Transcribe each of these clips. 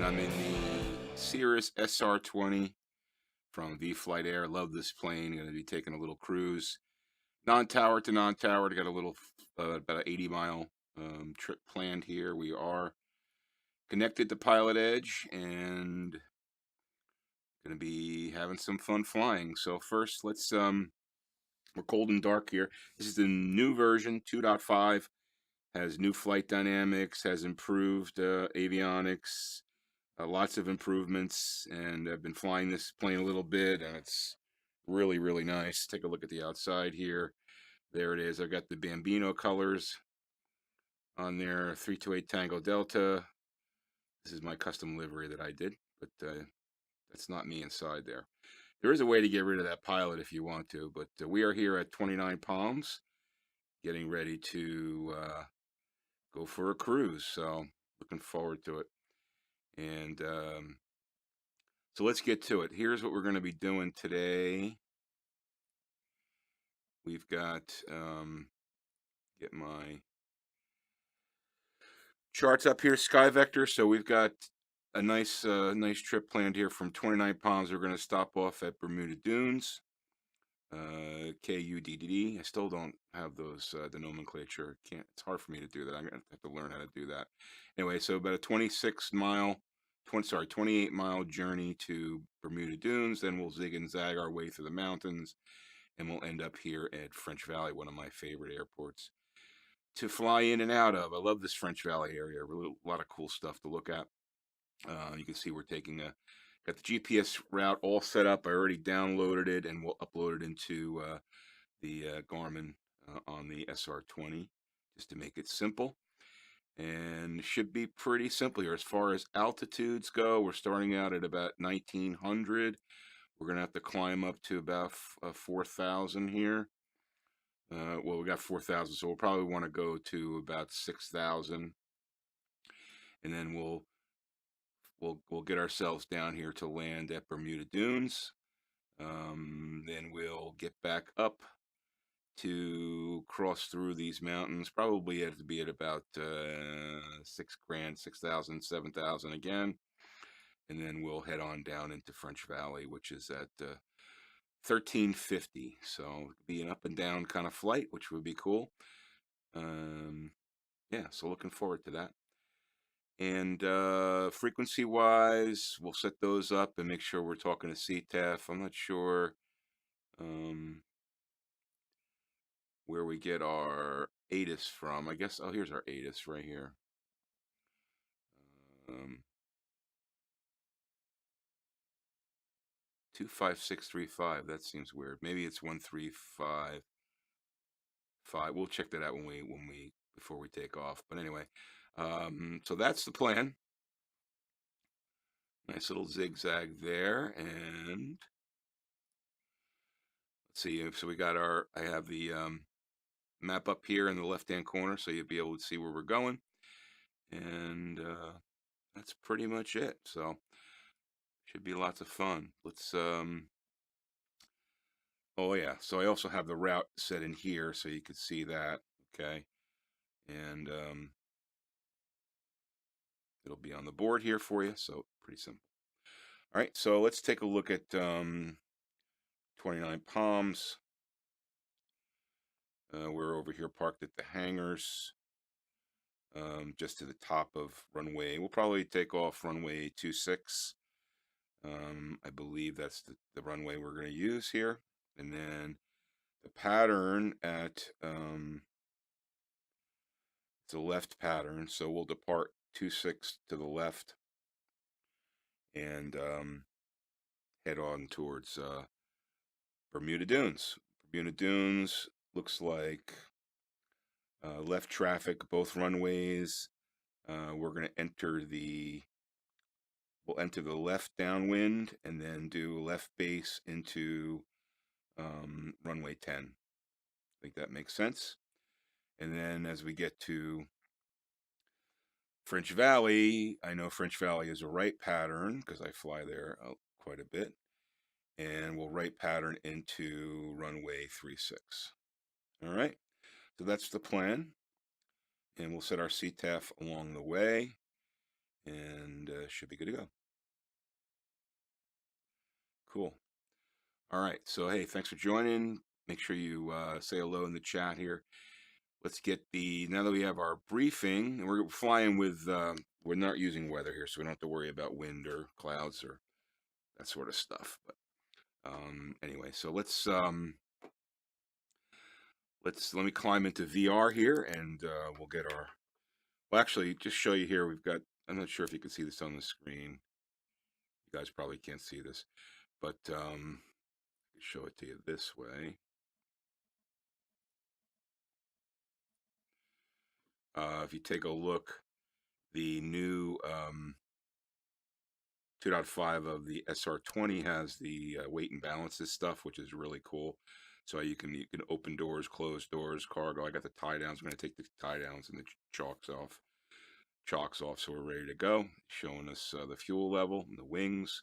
I'm in the Cirrus SR20 from vFlyteAir. Love this plane. Going to be taking a little cruise, non-tower to non-tower. Got a little about an 80-mile trip planned here. We are connected to PilotEdge and going to be having some fun flying. So first, let's we're cold and dark here. This is the new version 2.5. Has new flight dynamics, has improved avionics, lots of improvements, and I've been flying this plane a little bit, and it's really, really nice. Take a look at the outside here. There it is. I've got the Bambino colors on there, 328 Tango Delta. This is my custom livery that I did, but that's not me inside there. There is a way to get rid of that pilot if you want to, but we are here at 29 Palms, getting ready to go for a cruise, so looking forward to it. And so let's get to it. Here's what we're going to be doing today. We've got, get my charts up here, Sky Vector. So we've got a nice trip planned here from 29 Palms. We're going to stop off at Bermuda Dunes, KUDD. I still don't have those, the nomenclature. It's hard for me to do that. I'm going to have to learn how to do that. Anyway, so about a 28-mile journey to Bermuda Dunes. Then we'll zig and zag our way through the mountains, and we'll end up here at French Valley, one of my favorite airports to fly in and out of. I love this French Valley area. Really, a lot of cool stuff to look at. You can see we're taking got the GPS route all set up. I already downloaded it, and we'll upload it into the Garmin on the SR20 just to make it simple. And should be pretty simple here. As far as altitudes go, we're starting out at about 1900. We're going to have to climb up to about 4,000 here. Well, we got 4,000, so we'll probably want to go to about 6,000. And then we'll get ourselves down here to land at Bermuda Dunes. Then we'll get back up to cross through these mountains. Probably have to be at about 6,000, 7,000 again. And then we'll head on down into French Valley, which is at 1350. So it'll be an up and down kind of flight, which would be cool. Yeah, so looking forward to that. And frequency wise, we'll set those up and make sure we're talking to CTAF. I'm not sure where we get our ATIS from. I guess, oh, here's our ATIS right here. 25635. That seems weird. Maybe it's 1355. We'll check that out before we take off. But anyway, so that's the plan. Nice little zigzag there, and let's see. So we got I have the map up here in the left-hand corner, so you'll be able to see where we're going, and that's pretty much it. So should be lots of fun. Let's oh yeah, so I also have the route set in here, so you can see that. Okay, and it'll be on the board here for you, so pretty simple. All right, so let's take a look at 29 Palms. We're over here parked at the hangars, just to the top of runway. We'll probably take off runway 26. I believe that's the runway we're going to use here. And then the pattern at it's a left pattern, so we'll depart 26 to the left and head on towards Bermuda Dunes. Bermuda Dunes looks like left traffic, both runways. We're going to enter we'll enter the left downwind and then do left base into runway 10. I think that makes sense. And then as we get to French Valley, I know French Valley is a right pattern because I fly there quite a bit. And we'll right pattern into runway 36. All right, so that's the plan. And we'll set our CTAF along the way. and should be good to go. Cool. All right. So, hey, thanks for joining. Make sure you say hello in the chat here. Let's get now that we have our briefing, and we're flying with, we're not using weather here, so we don't have to worry about wind or clouds or that sort of stuff. But anyway, so let me climb into VR here, and we'll get well, actually, just show you here, we've got, I'm not sure if you can see this on the screen. You guys probably can't see this, but I can show it to you this way. If you take a look, the new 2.5 of the SR20 has the weight and balances stuff, which is really cool. So you can open doors, close doors, cargo. I got the tie downs. I'm going to take the tie downs and the chocks off, so we're ready to go. Showing us the fuel level and the wings,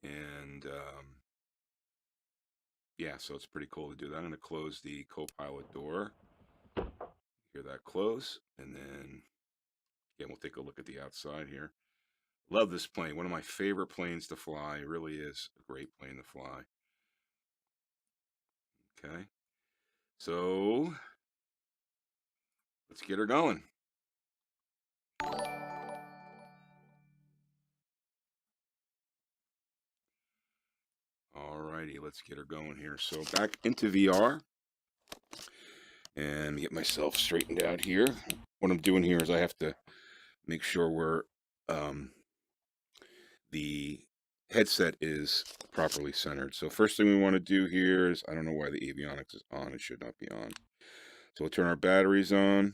and yeah, so it's pretty cool to do that. I'm going to close the co-pilot door. Hear that close, and then again, we'll take a look at the outside here. Love this plane. One of my favorite planes to fly. It really is a great plane to fly. Okay, so let's get her going. Alrighty, let's get her going here. So back into VR, and get myself straightened out here. What I'm doing here is I have to make sure we're the headset is properly centered. So first thing we want to do here is, I don't know why the avionics is on. It should not be on. So we'll turn our batteries on.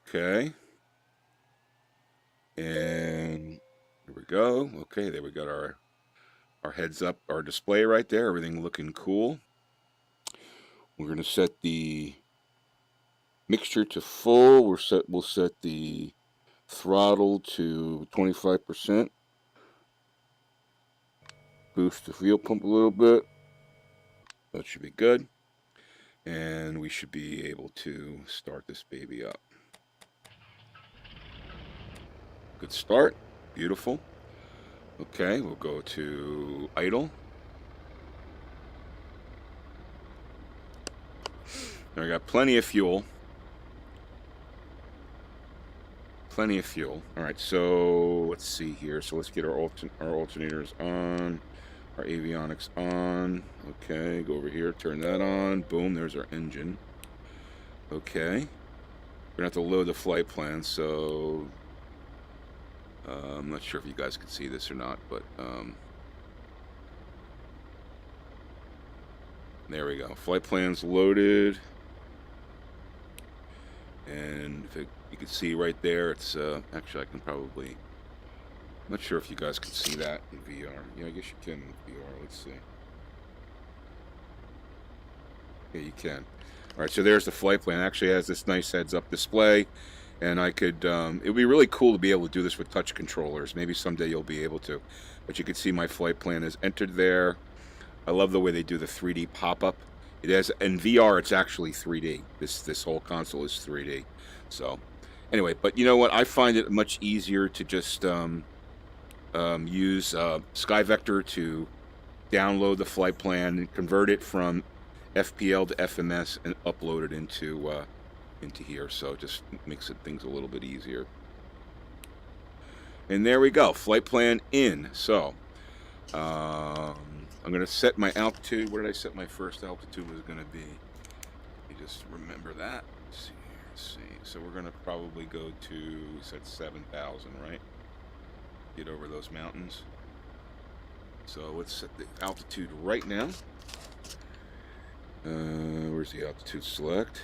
Okay. And here we go. Okay, there we got our heads up, our display right there. Everything looking cool. We're going to set the mixture to full. We'll set the throttle to 25%. Boost the fuel pump a little bit. That should be good. And we should be able to start this baby up. Good start. Beautiful. Okay, we'll go to idle. Now we got plenty of fuel. Plenty of fuel. All right, so let's see here. So let's get our alternators on, our avionics on. Okay, go over here, turn that on. Boom, there's our engine. Okay, we're gonna have to load the flight plan. So I'm not sure if you guys can see this or not, but there we go. Flight plan's loaded. And if you can see right there, it's actually, I can probably, I'm not sure if you guys can see that in VR. Yeah, I guess you can in VR. Let's see. Yeah, you can. All right, so there's the flight plan. It actually has this nice heads-up display, and I could, it would be really cool to be able to do this with touch controllers. Maybe someday you'll be able to. But you can see my flight plan is entered there. I love the way they do the 3D pop-up. It has, in VR, it's actually 3D. This whole console is 3D. So, anyway, but you know what? I find it much easier to just use SkyVector to download the flight plan and convert it from FPL to FMS and upload it into here. So it just makes things a little bit easier. And there we go, flight plan in. So I'm going to set my altitude. Where did I set my first altitude was going to be? Let me just remember that. Let's see. So we're going to probably go to, set 7,000, right? Get over those mountains. So let's set the altitude right now. Where's the altitude select?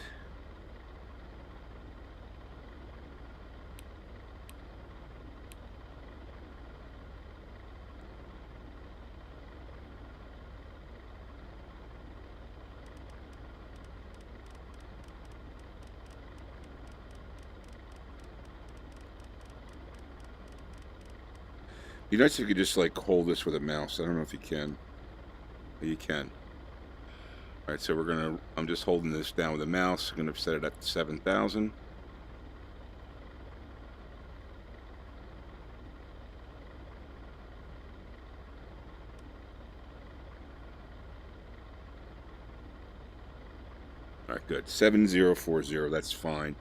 It'd be nice if you could just like hold this with a mouse. I don't know if you can. You can. All right, so we're gonna, I'm just holding this down with a mouse. I'm gonna set it at 7,000. All right, good. 7040, that's fine.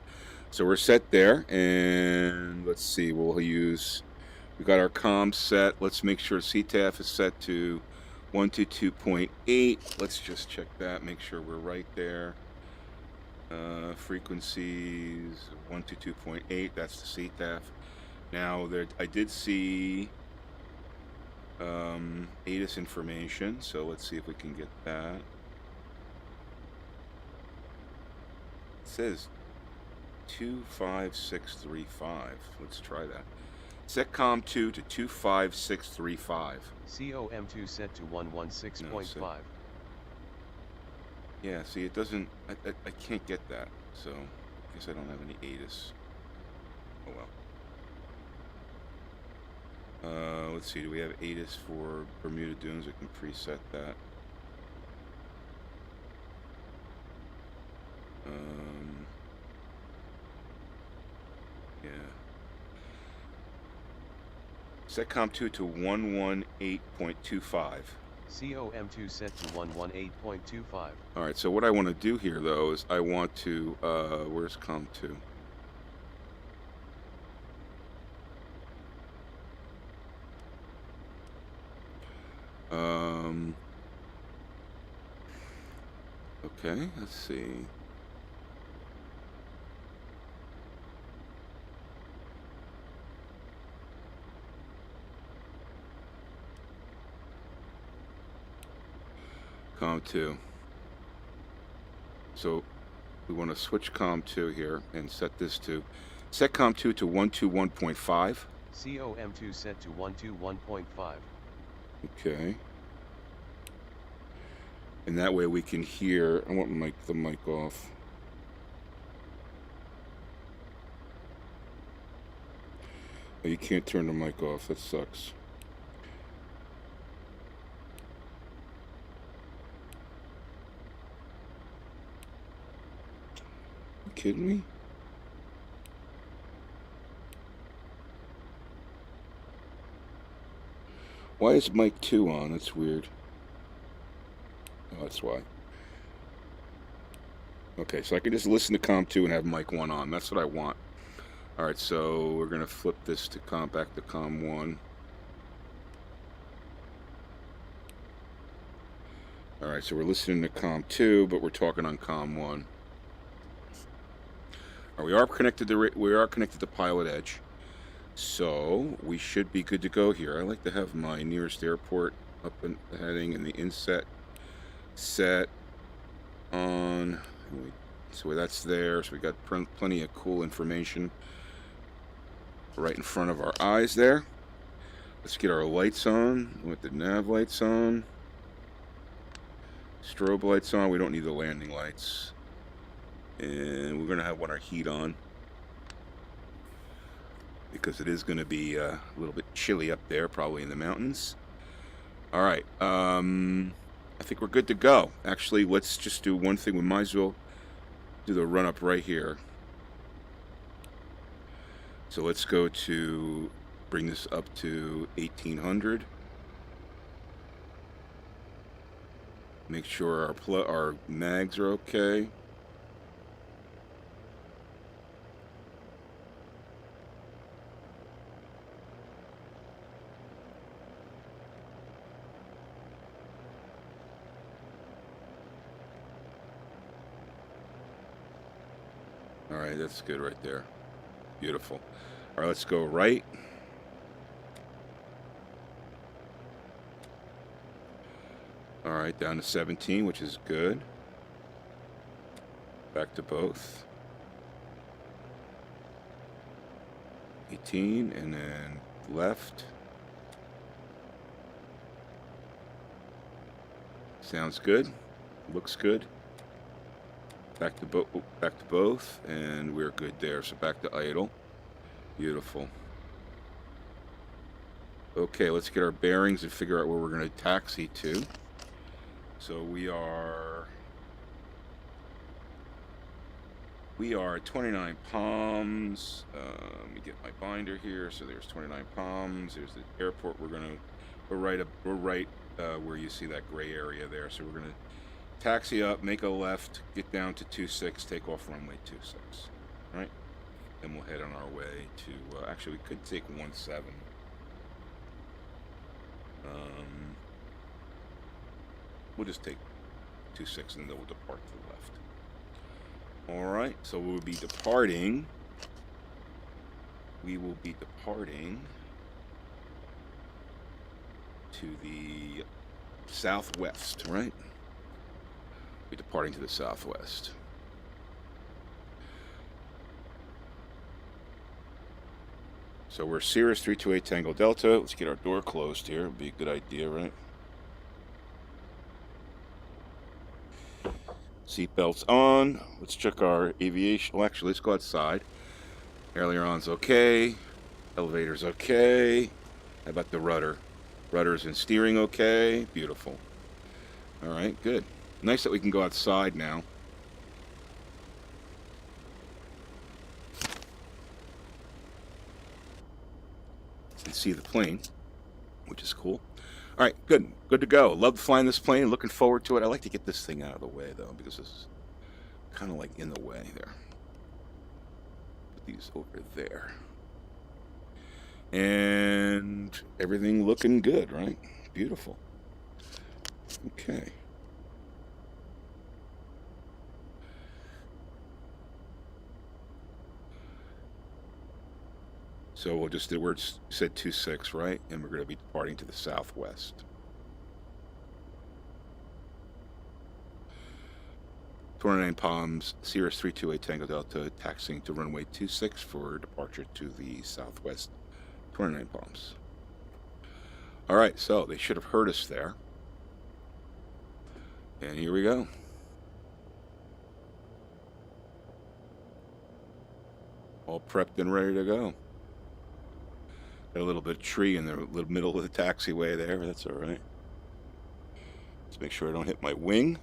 So we're set there, and let's see, we'll use, we got our comm set. Let's make sure CTAF is set to 122.8. Let's just check that, make sure we're right there. Frequencies 122.8, that's the CTAF. Now, there, I did see ATIS information, so let's see if we can get that. It says 25635. Let's try that. Set COM 2 to 25635. COM2 set to 116.5. No, yeah, see, it doesn't, I can't get that, so I guess I don't have any ATIS. Oh well. Let's see, do we have ATIS for Bermuda Dunes? I can preset that. Yeah. Set COM 2 to 118.25. COM2 set to 118.25. Alright, so what I want to do here, though, is I want to, where's COM 2? Okay, let's see. COM 2. So we want to switch COM 2 here and set this to, set COM 2 to 121.5. COM2 set to 121.5. Okay. And that way we can hear, I want the mic off. Oh, you can't turn the mic off, that sucks. You kidding me? Why is mic 2 on? That's weird. Oh, that's why. Okay, so I can just listen to COM 2 and have mic 1 on. That's what I want. Alright, so we're going to flip this to back to COM 1. Alright, so we're listening to COM 2, but we're talking on COM 1. Right, we are connected to PilotEdge. So we should be good to go here. I like to have my nearest airport up in the heading and the inset set on. So that's there. So we got plenty of cool information right in front of our eyes there. Let's get our lights on. With the nav lights on, strobe lights on. We don't need the landing lights, and we're gonna have our heat on, because it is going to be a little bit chilly up there, probably in the mountains. All right, I think we're good to go. Actually, let's just do one thing. We might as well do the run-up right here. So let's go to, bring this up to 1800. Make sure our mags are okay. All right, that's good right there. Beautiful. All right, let's go right. All right, down to 17, which is good. Back to both. 18, and then left. Sounds good. Looks good. Back to both, and we're good there. So back to idle. Beautiful. Okay, let's get our bearings and figure out where we're going to taxi to. So we are at 29 Palms. Let me get my binder here. So there's 29 Palms. There's the airport. We're right where you see that gray area there. So we're gonna taxi up, make a left, get down to 26, take off runway 26, right? Then we'll head on our way to, actually we could take 17. We'll just take 26 and then we'll depart to the left. All right, so we'll be departing. We will be departing to the southwest, right? We're departing to the southwest. So we're Cirrus 328 Tango Delta. Let's get our door closed here. It'd be a good idea, right? Seatbelts on. Let's check our aviation. Well, actually, let's go outside. Aileron's okay. Elevator's okay. How about the rudder? Rudders and steering okay. Beautiful. All right, good. Nice that we can go outside now. And see the plane, which is cool. All right, good. Good to go. Love flying this plane. Looking forward to it. I like to get this thing out of the way, though, because this is kind of like in the way there. Put these over there. And everything looking good, right? Beautiful. Okay. So we'll just, where it said 26, right? And we're going to be departing to the southwest. .29 Palms, Cirrus 328 Tango Delta, taxiing to runway 26 for departure to the southwest. 29 Palms. All right, so they should have heard us there. And here we go. All prepped and ready to go. Got a little bit of tree in the middle of the taxiway there. That's all right. Let's make sure I don't hit my wing.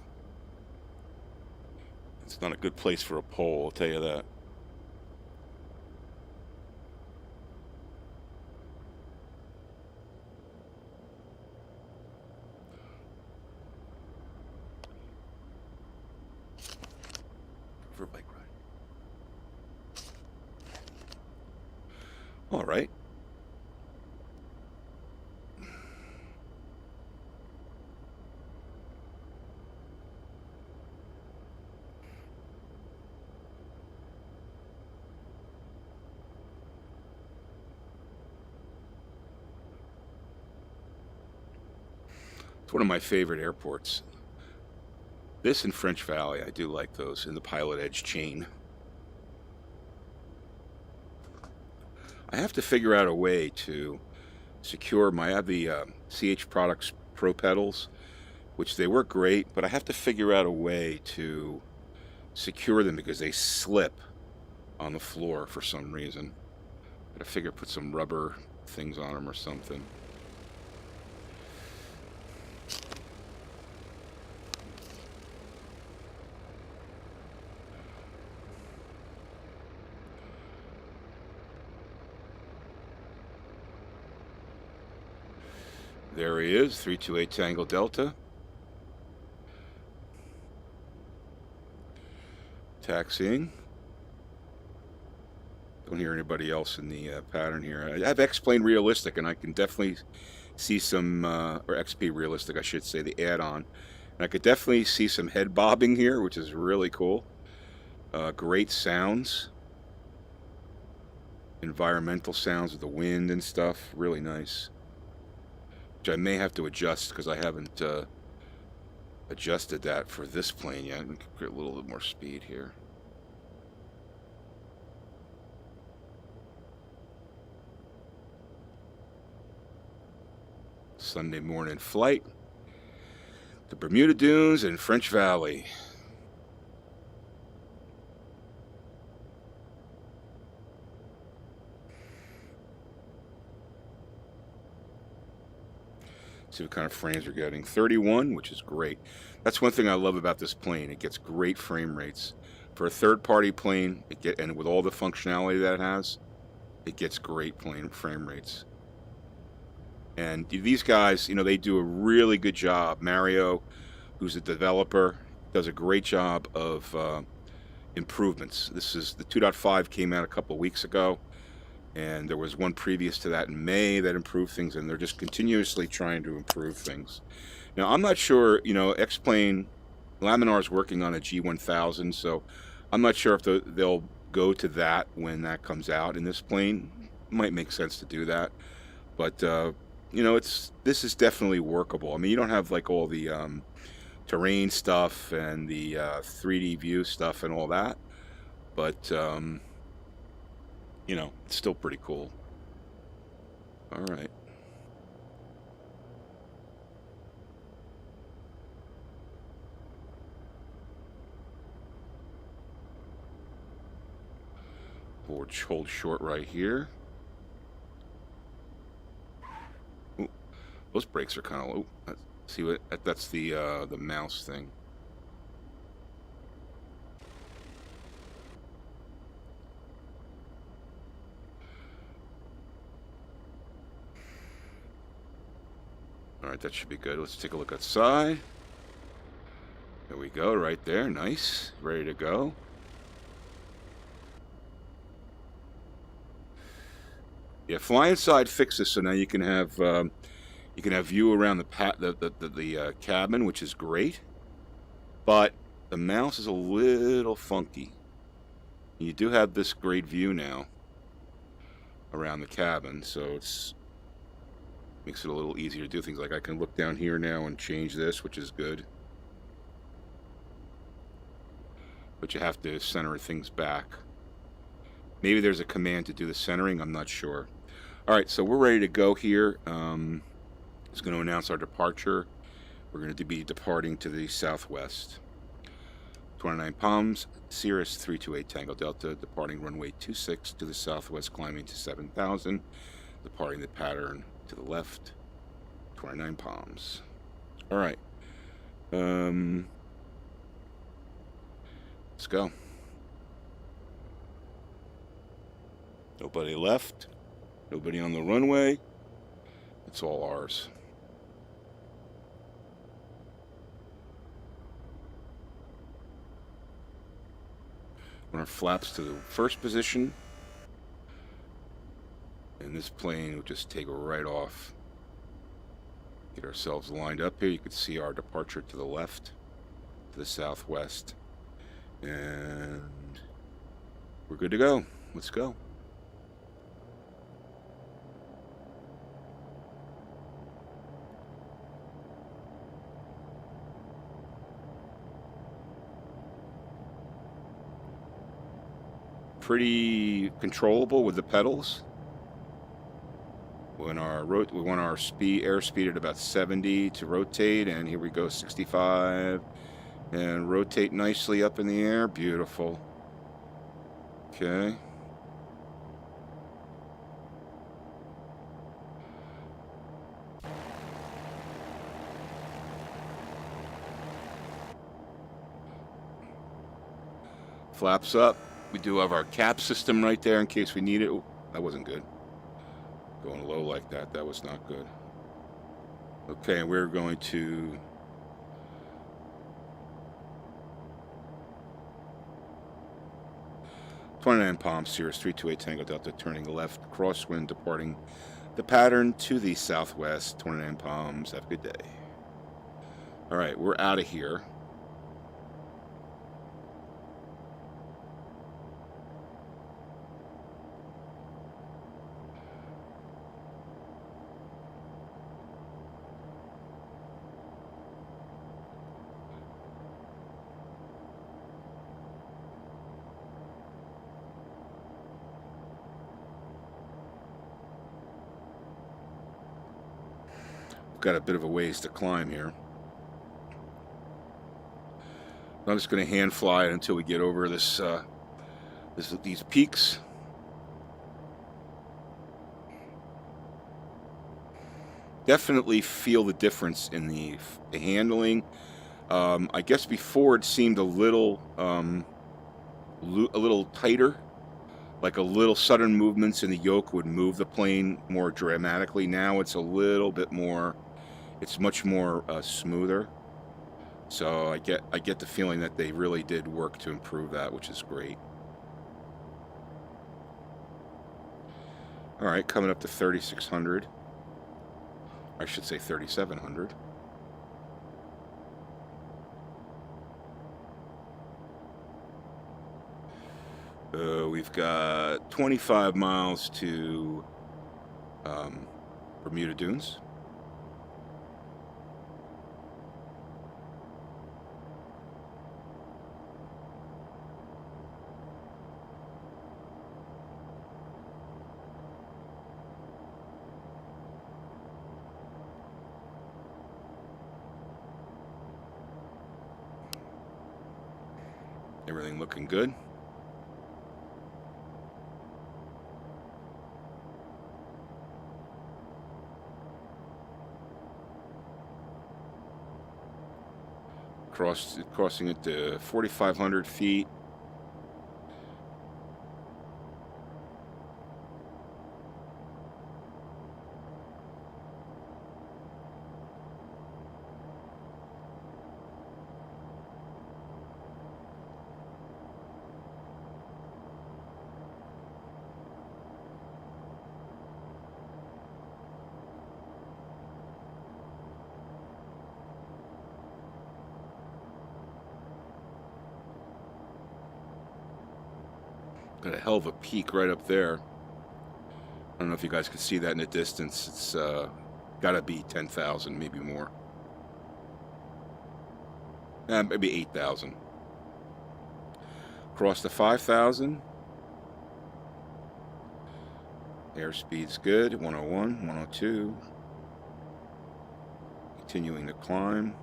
It's not a good place for a pole, I'll tell you that. For a bike ride. All right. It's one of my favorite airports. This in French Valley, I do like those in the PilotEdge chain. I have to figure out a way to secure I have the CH Products Pro pedals, which they work great, but I have to figure out a way to secure them because they slip on the floor for some reason. Gotta figure, put some rubber things on them or something. There he is, 328 Tango Delta. Taxiing. Don't hear anybody else in the pattern here. I have X-Plane Realistic, and I can definitely see some, or XP Realistic, I should say, the add-on. And I could definitely see some head bobbing here, which is really cool. Great sounds. Environmental sounds with the wind and stuff. Really nice. Which I may have to adjust because I haven't adjusted that for this plane yet. We could get a little bit more speed here. Sunday morning flight. The Bermuda Dunes and French Valley. See what kind of frames we're getting. 31, which is great. That's one thing I love about this plane. It gets great frame rates. For a third-party plane, and with all the functionality that it has, it gets great frame rates. And these guys, you know, they do a really good job. Mario, who's a developer, does a great job of improvements. This is the 2.5 came out a couple of weeks ago, and there was one previous to that in May that improved things, and they're just continuously trying to improve things. Now, I'm not sure, you know, X-Plane, Laminar is working on a G1000, so I'm not sure if they'll go to that when that comes out in this plane. Might make sense to do that, but you know, this is definitely workable. I mean, you don't have like all the terrain stuff and the 3D view stuff and all that, but you know, it's still pretty cool. All right. Hold short right here. Ooh, those brakes are kind of low. See what? That's the mouse thing. All right, that should be good. Let's take a look outside. There we go, right there. Nice, ready to go. Yeah, FlyInside fixed this, so now you can have view around the cabin, which is great. But the mouse is a little funky. You do have this great view now around the cabin, so it's makes it a little easier to do things. Like I can look down here now and change this, which is good. But you have to center things back. Maybe there's a command to do the centering, I'm not sure. All right, so we're ready to go here. It's going to announce our departure. We're going to be departing to the southwest. 29 Palms, Cirrus 328 Tango Delta, departing runway 26 to the southwest, climbing to 7,000, departing the pattern to the left, 29 Palms. All right. Let's go. Nobody left. Nobody on the runway. It's all ours. Run our flaps to the first position. And this plane will just take right off. Get ourselves lined up here. You can see our departure to the left, to the southwest. And we're good to go. Let's go. Pretty controllable with the pedals. We want our airspeed at about 70 to rotate, and here we go, 65, and rotate nicely up in the air. Beautiful. Okay. Flaps up. We do have our cap system right there in case we need it. Ooh, that wasn't good. Going low like that, that was not good. Okay, and we're going to .29 Palms, Cirrus 328 Tango Delta, turning left, crosswind, departing the pattern to the southwest, 29 Palms. Have a good day. All right, we're out of here. Got a bit of a ways to climb here. I'm just going to hand fly it until we get over these peaks. Definitely feel the difference in the handling. I guess before it seemed a little tighter, like a little sudden movements in the yoke would move the plane more dramatically. Now it's a little bit more. It's much more smoother. So I get the feeling that they really did work to improve that, which is great. All right, coming up to 3,600. I should say 3,700. We've got 25 miles to Bermuda Dunes. Everything looking good. Crossing it to 4,500 feet. Got a hell of a peak right up there. I don't know if you guys can see that in the distance. It's got to be 10,000, maybe more. Maybe 8,000. Cross to 5,000. Airspeed's good. 101, 102. Continuing to climb.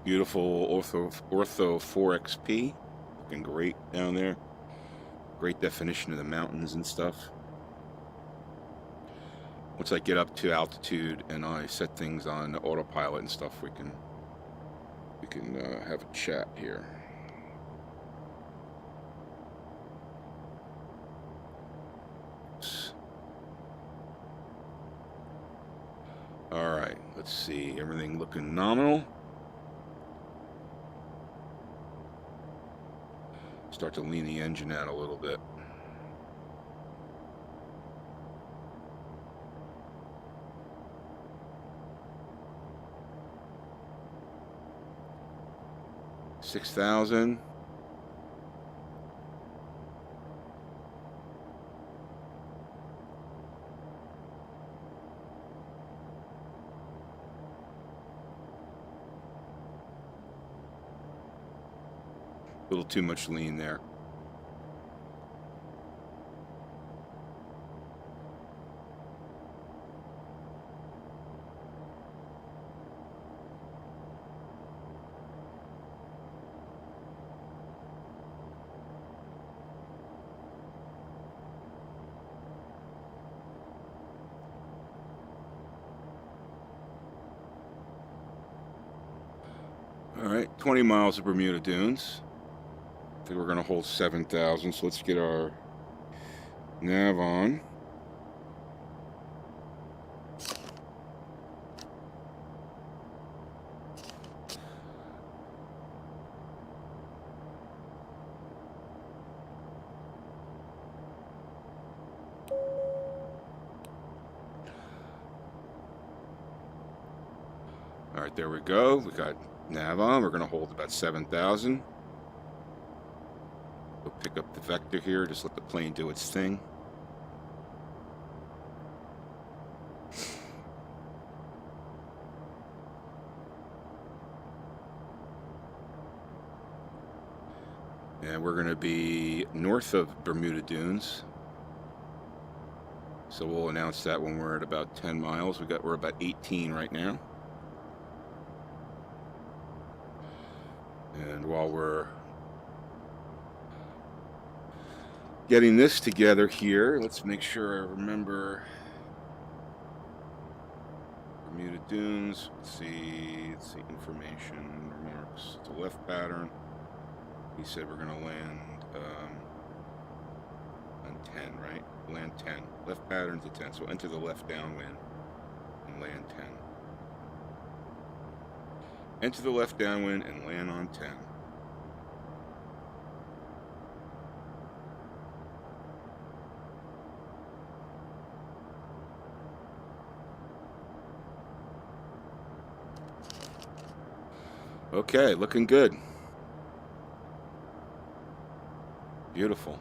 Beautiful Ortho 4XP, looking great down there. Great definition of the mountains and stuff. Once I get up to altitude and I set things on autopilot and stuff, we can have a chat here. All right, let's see. Everything looking nominal. Start to lean the engine out a little bit. $6,000. A little too much lean there. All right, 20 miles of Bermuda Dunes. I think we're going to hold 7,000, so let's get our nav on. All right, there we go. We got nav on. We're going to hold about 7,000. We'll pick up the vector here. Just let the plane do its thing. And we're going to be north of Bermuda Dunes. So we'll announce that when we're at about 10 miles. We're about 18 right now. And while we're getting this together here, let's make sure I remember Bermuda Dunes. Let's see information, remarks. It's a left pattern. He said we're going to land on 10. right? Land 10. Left pattern to 10. So enter the left downwind and land 10. Enter the left downwind and land on 10. Okay, looking good. Beautiful.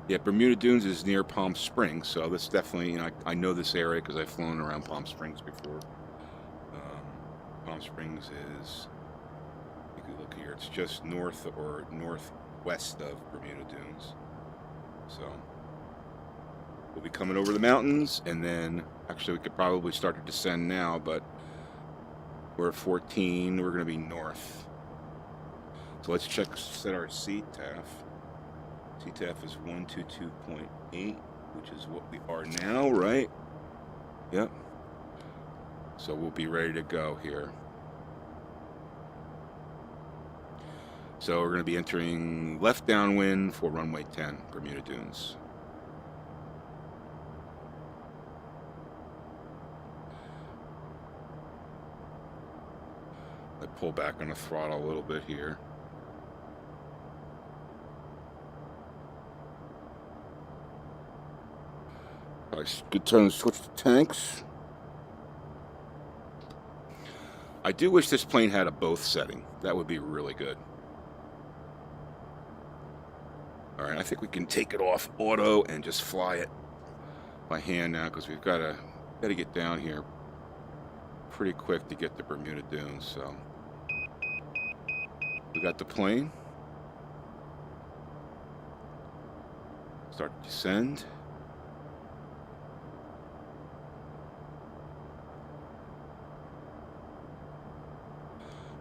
Yeah, Bermuda Dunes is near Palm Springs, so this definitely, you know, I know this area because I've flown around Palm Springs before. Palm Springs is, you can look here, it's just north or northwest of Bermuda Dunes. So we'll be coming over the mountains, and then actually we could probably start to descend now, but we're at 14, we're going to be north. So let's set our CTAF. CTAF is 122.8, which is what we are now, right? Yep. So we'll be ready to go here. So we're going to be entering left downwind for runway 10, Bermuda Dunes. I pull back on the throttle a little bit here. Good time to switch to tanks. I do wish this plane had a both setting. That would be really good. All right, I think we can take it off auto and just fly it by hand now, because we've got to get down here pretty quick to get to Bermuda Dunes. So we got the plane. Start to descend.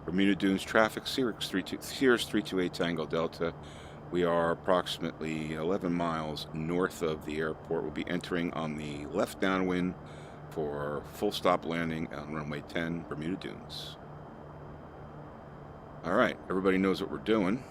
Bermuda Dunes traffic, Cirrus 328 Tango Delta. We are approximately 11 miles north of the airport. We'll be entering on the left downwind for full stop landing on runway 10, Bermuda Dunes. All right, everybody knows what we're doing.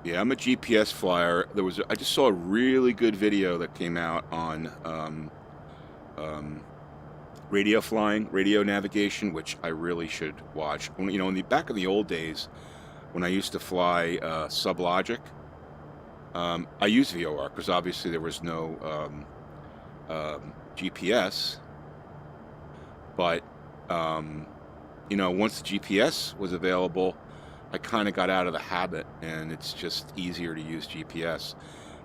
Yeah, I'm a GPS flyer. I just saw a really good video that came out on radio flying, radio navigation, which I really should watch. You know, back in the old days, when I used to fly Sublogic, I used VOR because obviously there was no GPS. But you know, once the GPS was available, I kind of got out of the habit, and it's just easier to use GPS.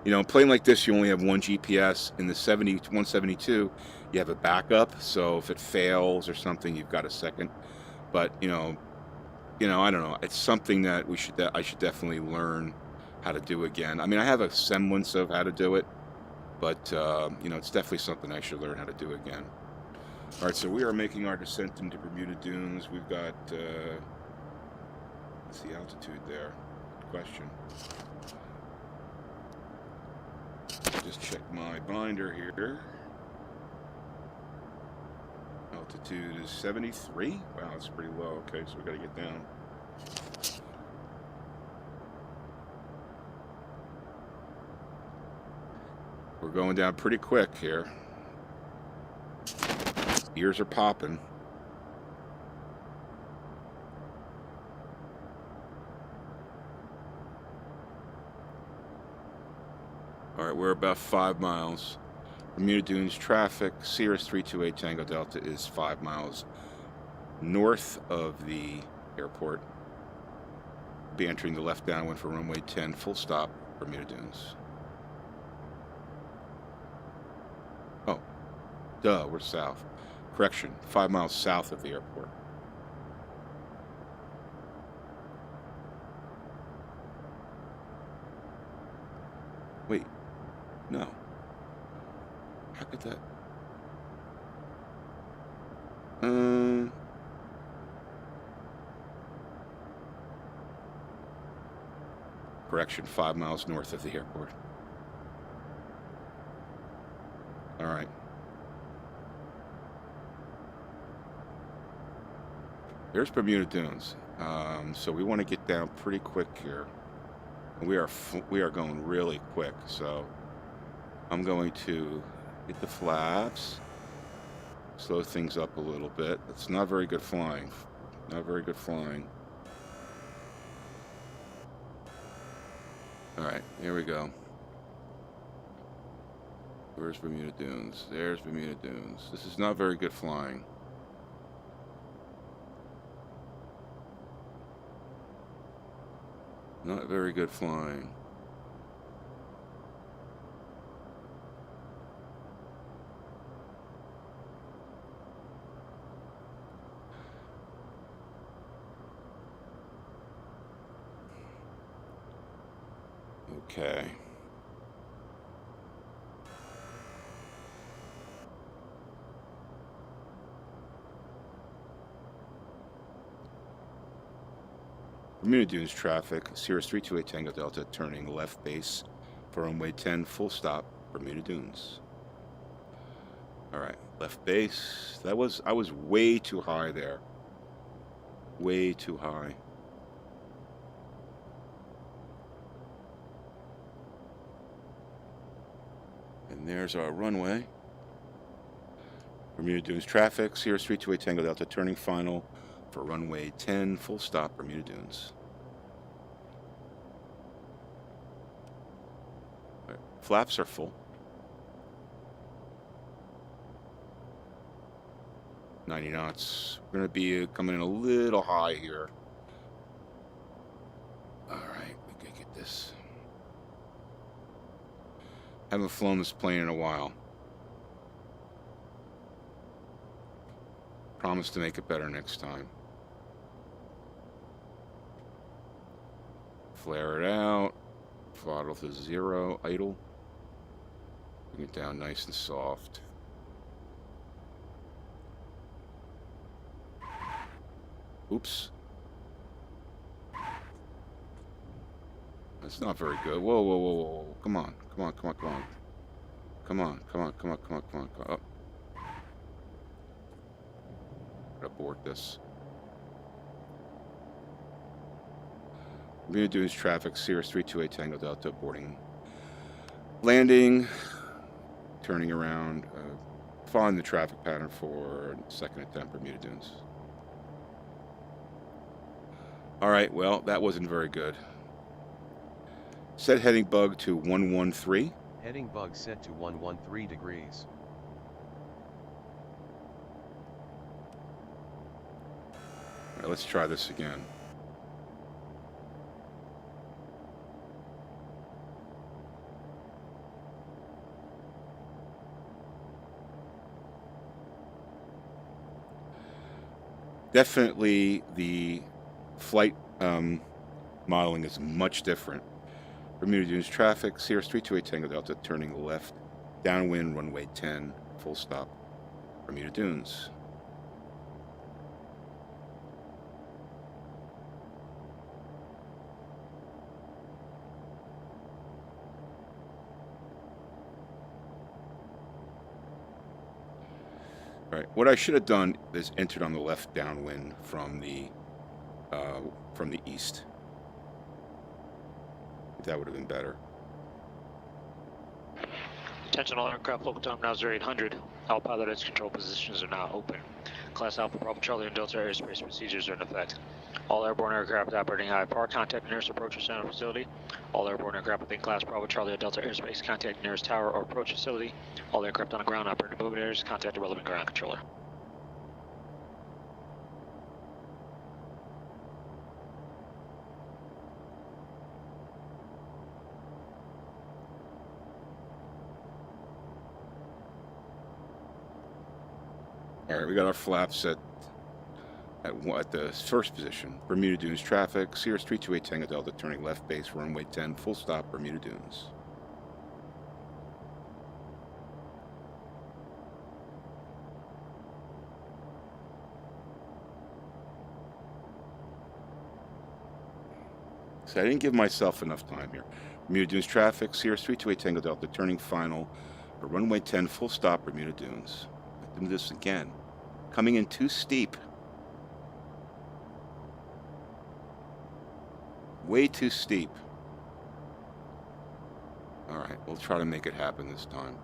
You know, a plane like this, you only have one GPS. In the 172, you have a backup, so if it fails or something, you've got a second. But you know, I don't know. It's something that I should definitely learn how to do again. I mean, I have a semblance of how to do it, but you know, it's definitely something I should learn how to do again. All right, so we are making our descent into Bermuda Dunes. We've got what's the altitude there? Good question. Just check my binder here. Altitude is 73. Wow, that's pretty low. Okay, so we got to get down. We're going down pretty quick here. Ears are popping. All right, we're about 5 miles. Bermuda Dunes traffic, Cirrus 328 Tango Delta is 5 miles north of the airport. We'll be entering the left downwind for runway 10, full stop, Bermuda Dunes. Oh, duh, we're south. Correction, 5 miles south of the airport. Wait, no. How could that? correction, 5 miles north of the airport. All right. There's Bermuda Dunes. So we want to get down pretty quick here. We are going really quick. So I'm going to hit the flaps, slow things up a little bit. It's not very good flying. Not very good flying. All right, here we go. Where's Bermuda Dunes? There's Bermuda Dunes. This is not very good flying. Not very good flying. Okay. Bermuda Dunes traffic, Cirrus 328 Tango Delta, turning left base for runway 10, full stop, Bermuda Dunes. All right, left base. I was way too high there. Way too high. And there's our runway. Bermuda Dunes traffic, Cirrus 328 Tango Delta, turning final for runway 10, full stop, Bermuda Dunes. Right. Flaps are full. 90 knots. We're going to be coming in a little high here. All right, we can get this. Haven't flown this plane in a while. Promise to make it better next time. Flare it out. Throttle to 0. Idle. Bring it down nice and soft. Oops. That's not very good. Whoa, whoa, whoa, whoa. Come on. Come on, come on, come on. Come on, come on, come on, come on, come on. Come on. Oh. Abort this. Bermuda Dunes traffic, Cirrus 328 Tango Delta, boarding. Landing. Turning around. Following the traffic pattern for second attempt, Bermuda Dunes. All right, well, that wasn't very good. Set heading bug to 113. Heading bug set to 113 degrees. All right, let's try this again. Definitely the flight modeling is much different. Bermuda Dunes traffic, Cirrus 328 Tango Delta, turning left, downwind, runway 10, full stop, Bermuda Dunes. All right, what I should have done is entered on the left downwind from the east. That would have been better. Attention all aircraft, local time now 0800. All piloted control positions are now open. Class Alpha, Bravo, Charlie, and Delta airspace procedures are in effect. All airborne aircraft operating high power, contact nearest approach or center facility. All airborne aircraft within Class Bravo, Charlie, or Delta airspace, contact nearest tower or approach facility. All aircraft on the ground operating moving areas, contact the relevant ground controller. All right, we got our flaps at the first position. Bermuda Dunes traffic, Cirrus 328 Tango Delta, turning left base, runway 10, full stop, Bermuda Dunes. So I didn't give myself enough time here. Bermuda Dunes traffic, Cirrus 328 Tango Delta, turning final, for runway 10, full stop, Bermuda Dunes. I do this again. Coming in too steep. Way too steep. All right, we'll try to make it happen this time.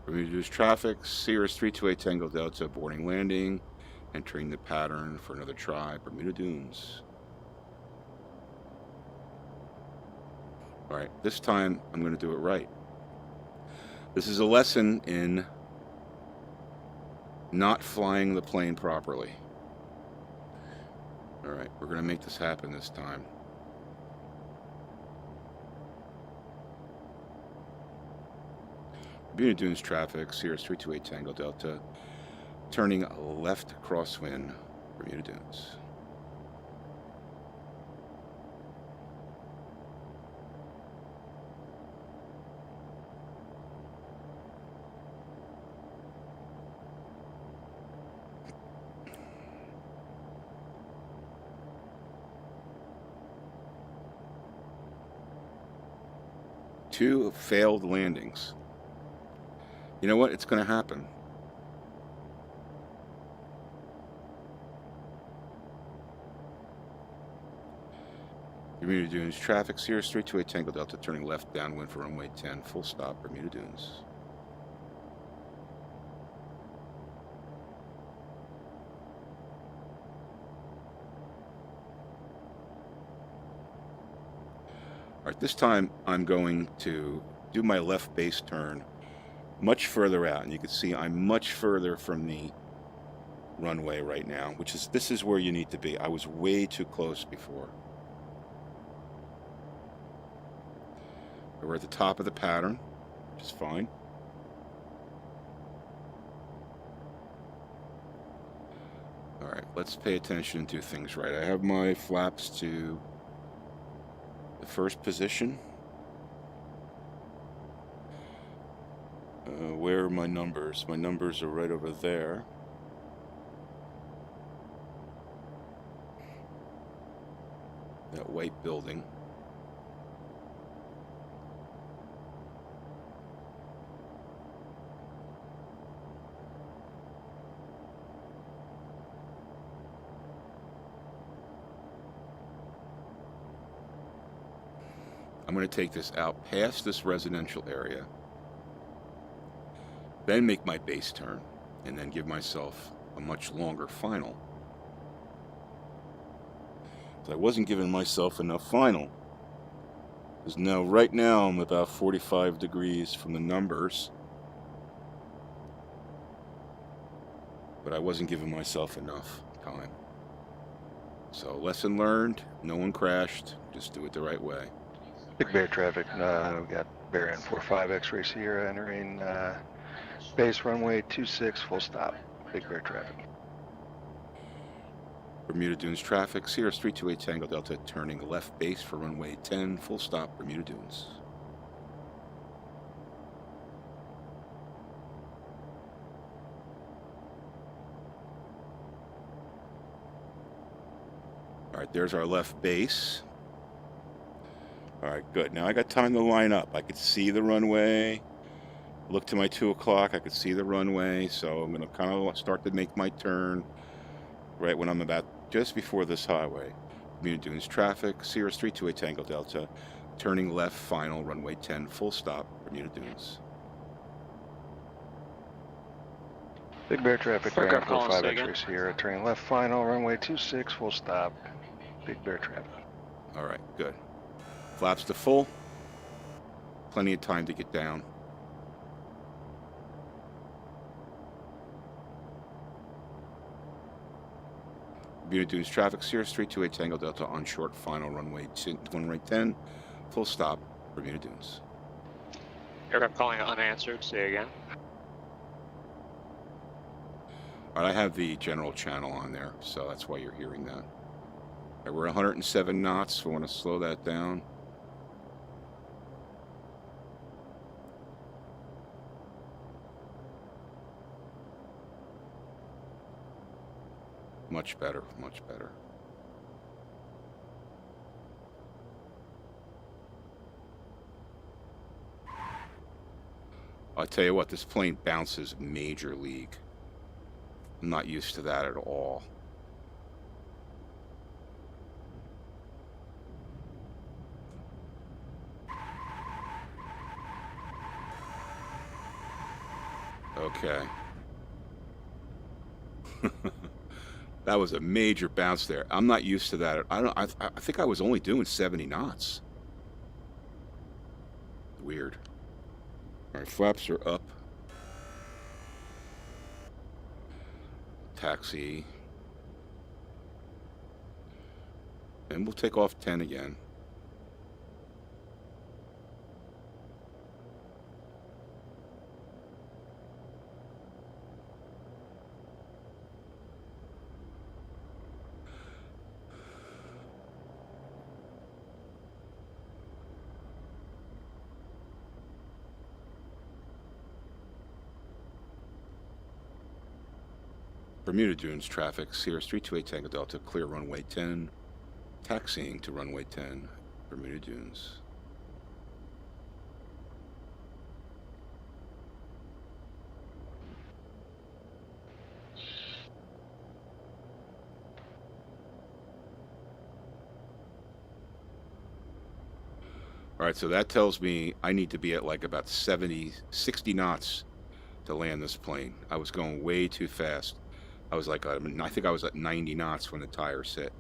Reduce traffic, Cirrus 328 Tango Delta, boarding landing, entering the pattern for another try, Bermuda Dunes. All right, this time I'm going to do it right. This is a lesson in not flying the plane properly. All right, we're going to make this happen this time. Bermuda Dunes traffic, Cirrus 328 Tango Delta, turning left crosswind, Bermuda Dunes. Two failed landings. You know what? It's going to happen. Bermuda Dunes traffic, Cirrus 328 Tango Delta, turning left downwind for runway 10, full stop, Bermuda Dunes. All right, this time I'm going to do my left base turn much further out, and you can see I'm much further from the runway right now, which is, this is where you need to be. I was way too close before. We're at the top of the pattern, which is fine. All right, let's pay attention and do things right. I have my flaps to the first position. Where are my numbers? My numbers are right over there. That white building. I'm going to take this out past this residential area, then make my base turn, and then give myself a much longer final. So I wasn't giving myself enough final. Because now, right now, I'm about 45 degrees from the numbers. But I wasn't giving myself enough time. So, lesson learned, no one crashed, just do it the right way. Big Bear traffic, we got Bear N45 X-Ray Sierra entering base runway 26, full stop. Big Bear traffic. Bermuda Dunes traffic, Cirrus 328 Tango Delta, turning left base for runway 10, full stop, Bermuda Dunes. All right, there's our left base. All right, good. Now I got time to line up. I could see the runway. Look to my 2 o'clock. I could see the runway. So I'm going to kind of start to make my turn right when I'm about just before this highway. Bermuda Dunes traffic, Cirrus 328 Tango Delta, turning left, final, runway 10, full stop, Bermuda Dunes. Big Bear traffic, Bear Aircraft calling, N45 say X-Ray again. Sierra, turning left, final, runway 26, full stop. Big Bear traffic. All right, good. Flaps to full. Plenty of time to get down. Bermuda Dunes traffic, Cirrus 328 Tango Delta on short final, runway 10, full stop, Bermuda Dunes. Aircraft calling unanswered, say again. All right, I have the general channel on there, so that's why you're hearing that. All right, we're 107 knots. We want to slow that down. Much better, much better. I'll tell you what, this plane bounces major league. I'm not used to that at all. Okay. That was a major bounce there. I'm not used to that. I think I was only doing 70 knots. Weird. All right, flaps are up. Taxi. And we'll take off 10 again. Bermuda Dunes traffic, Cirrus 328 Tango Delta, clear runway 10, taxiing to runway 10, Bermuda Dunes. All right, so that tells me I need to be at like about 60 knots to land this plane. I was going way too fast. I was like, I think I was at 90 knots when the tires hit.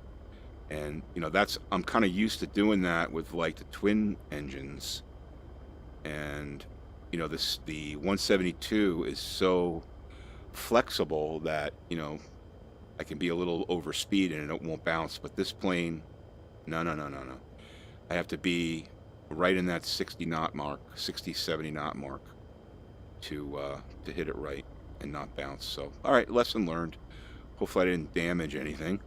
And, you know, I'm kind of used to doing that with like the twin engines. And, you know, the 172 is so flexible that, you know, I can be a little over speed and it won't bounce. But this plane, no. I have to be right in that 60 knot mark, 60, 70 knot mark to hit it right and not bounce. So, all right, lesson learned. Hopefully I didn't damage anything.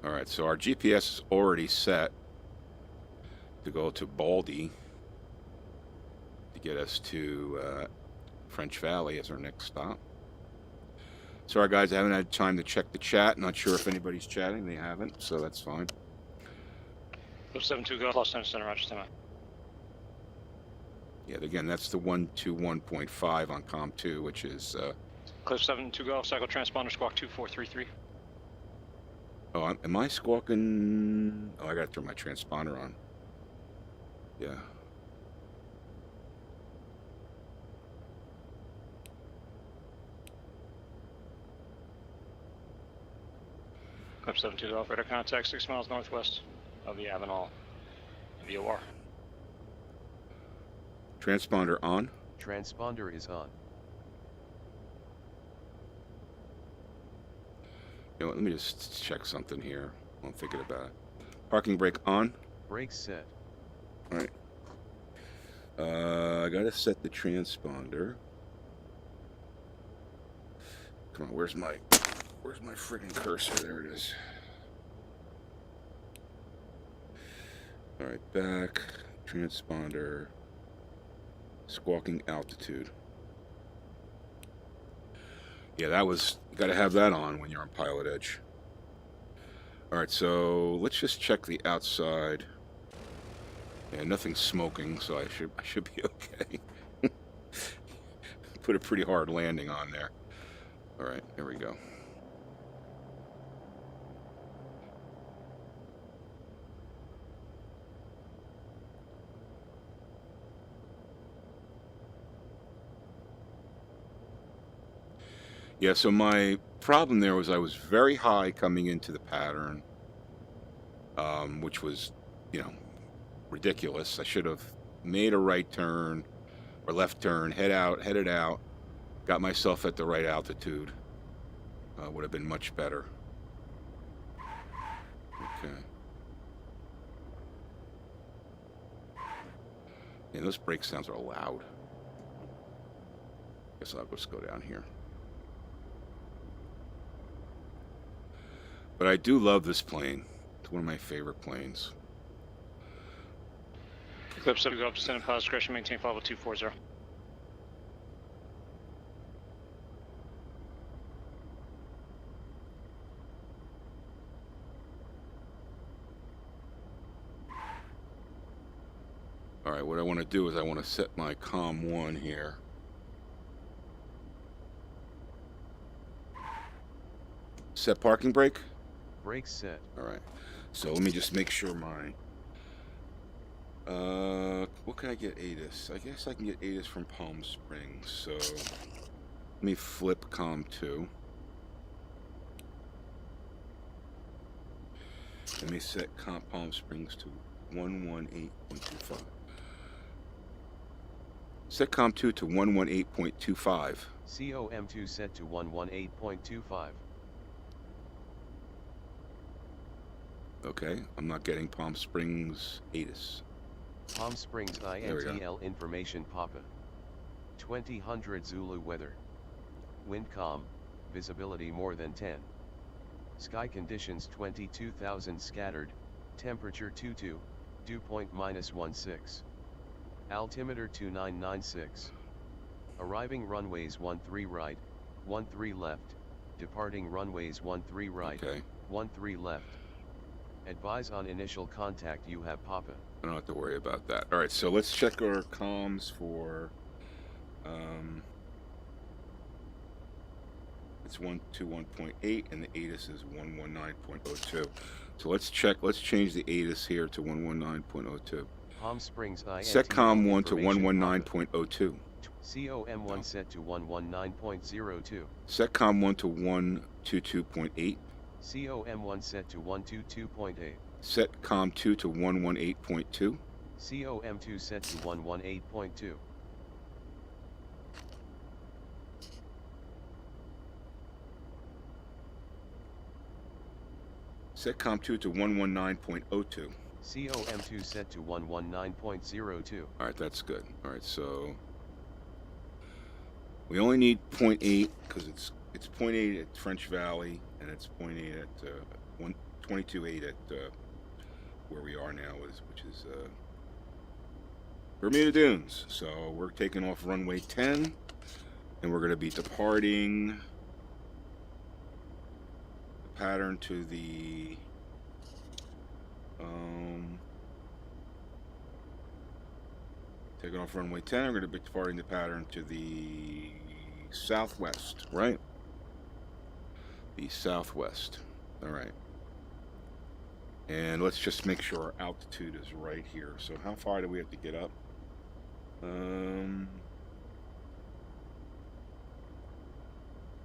All right, so our GPS is already set to go to Baldy to get us to French Valley as our next stop. Sorry guys, I haven't had time to check the chat. Not sure if anybody's chatting. They haven't, so that's fine. 72 go, lost time center, roger, stand by. Yeah, again, that's the 121.5 on COM2, which is... Cliff 72 go, cycle transponder, squawk 2433. Oh, am I squawking? Oh, I gotta turn my transponder on. Yeah. Cliff 72 go, radar contact 6 miles northwest of the Avenal VOR. Transponder on. Transponder is on. You know what, let me just check something here while I'm thinking about it. Parking brake on. Brakes set. All right. I gotta set the transponder. Come on, where's my friggin' cursor? There it is. All right, back, transponder, squawking altitude. Yeah, you gotta have that on when you're on PilotEdge. All right, so let's just check the outside. Yeah, nothing's smoking, so I should be okay. Put a pretty hard landing on there. All right, there we go. Yeah, so my problem there was I was very high coming into the pattern, which was, you know, ridiculous. I should have made a right turn or left turn, headed out, got myself at the right altitude. would have been much better. Okay. Yeah, those brake sounds are loud. Guess I'll just go down here. But I do love this plane. It's one of my favorite planes. Eclipse, so go up, descend, pilot discretion, maintain flight level 240. Alright, what I want to do is I want to set my COM 1 here. Set parking brake? Brake set. Alright. So let me just make sure my... what can I get ATIS? I guess I can get ATIS from Palm Springs. So let me flip COM 2. Let me set Palm Springs to 118.25. Set COM 2 to 118.25. COM2 set to 118.25. Okay, I'm not getting Palm Springs ATIS. Palm Springs INTL information Papa. 2000 Zulu weather. Wind calm, visibility more than 10. Sky conditions 22,000 scattered, temperature 22, dew point -16. Altimeter 2996. Arriving runways 13 right, 13 left, departing runways 13 right, Okay. 13 left. Advise on initial contact you have Papa. I don't have to worry about that. Alright, so let's check our comms for it's 121.8 and the ATIS is 119.02. So let's change the ATIS here to 119.02. Palm Springs INTL Set COM 1 to information 119.02. COM1 set to 119.02. Set COM 1 to 122.8. COM1 set to 122.8. Set COM 2 to 118.2. COM2 set to 118.2. Set COM 2 to 119.02. COM2 set to 119.02. Alright, that's good. Alright, so we only need 0.8 because it's 0.8 at French Valley and it's 0.8 at 22.8 at where we are now, which is Bermuda Dunes. So we're taking off runway 10 and we're going to be departing the pattern to the taking off runway 10, we're going to be departing the pattern to the southwest, right? The southwest. All right. And let's just make sure our altitude is right here. So how far do we have to get up?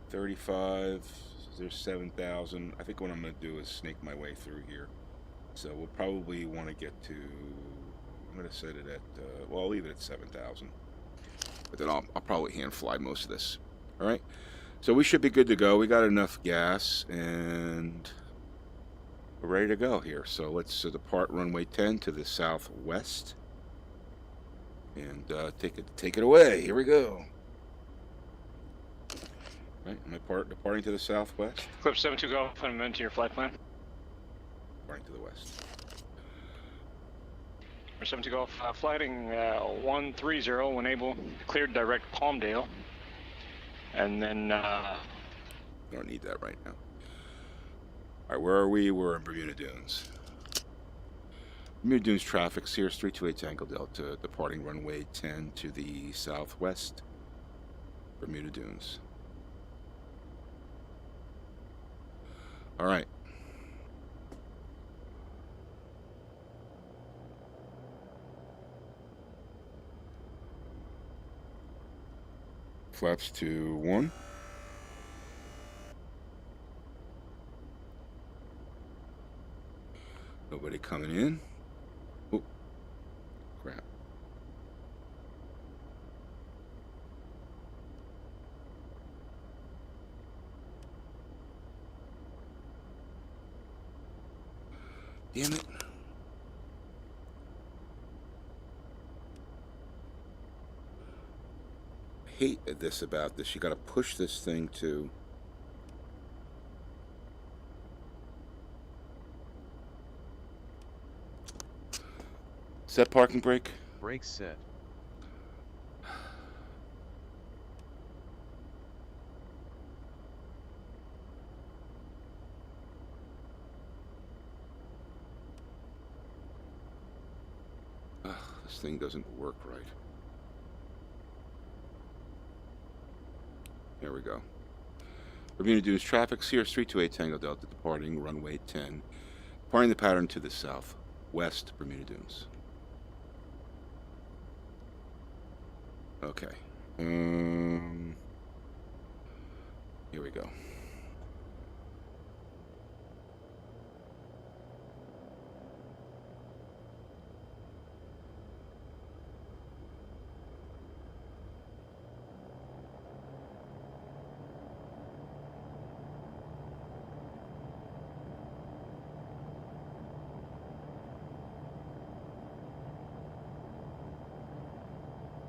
35. There's 7,000. I think what I'm going to do is snake my way through here. So we'll probably want to get to... I'm going to set it at... well, I'll leave it at 7,000. But then I'll probably hand fly most of this. All right. So we should be good to go. We got enough gas and we're ready to go here. So let's depart runway 10 to the southwest and take it away. Here we go. All right, am I departing to the southwest? Eclipse 72 go, put them into your flight plan. Departing to the west. 72 Golf, flighting 130 when able, cleared direct Palmdale. And then Don't need that right now. All right, where are we? We're in Bermuda Dunes. Bermuda Dunes traffic, Cirrus 328 Tango Delta, departing runway 10 to the southwest. Bermuda Dunes. All right. Flaps to 1. Nobody coming in. Oh, crap. Damn it. I hate this about this. You got to push this thing to... Set parking brake? Brakes set. Ugh, this thing doesn't work right. There we go. Bermuda Dunes traffic, Cirrus 328 Tango Delta departing runway 10. Departing the pattern to the south, west Bermuda Dunes. Okay. Here we go.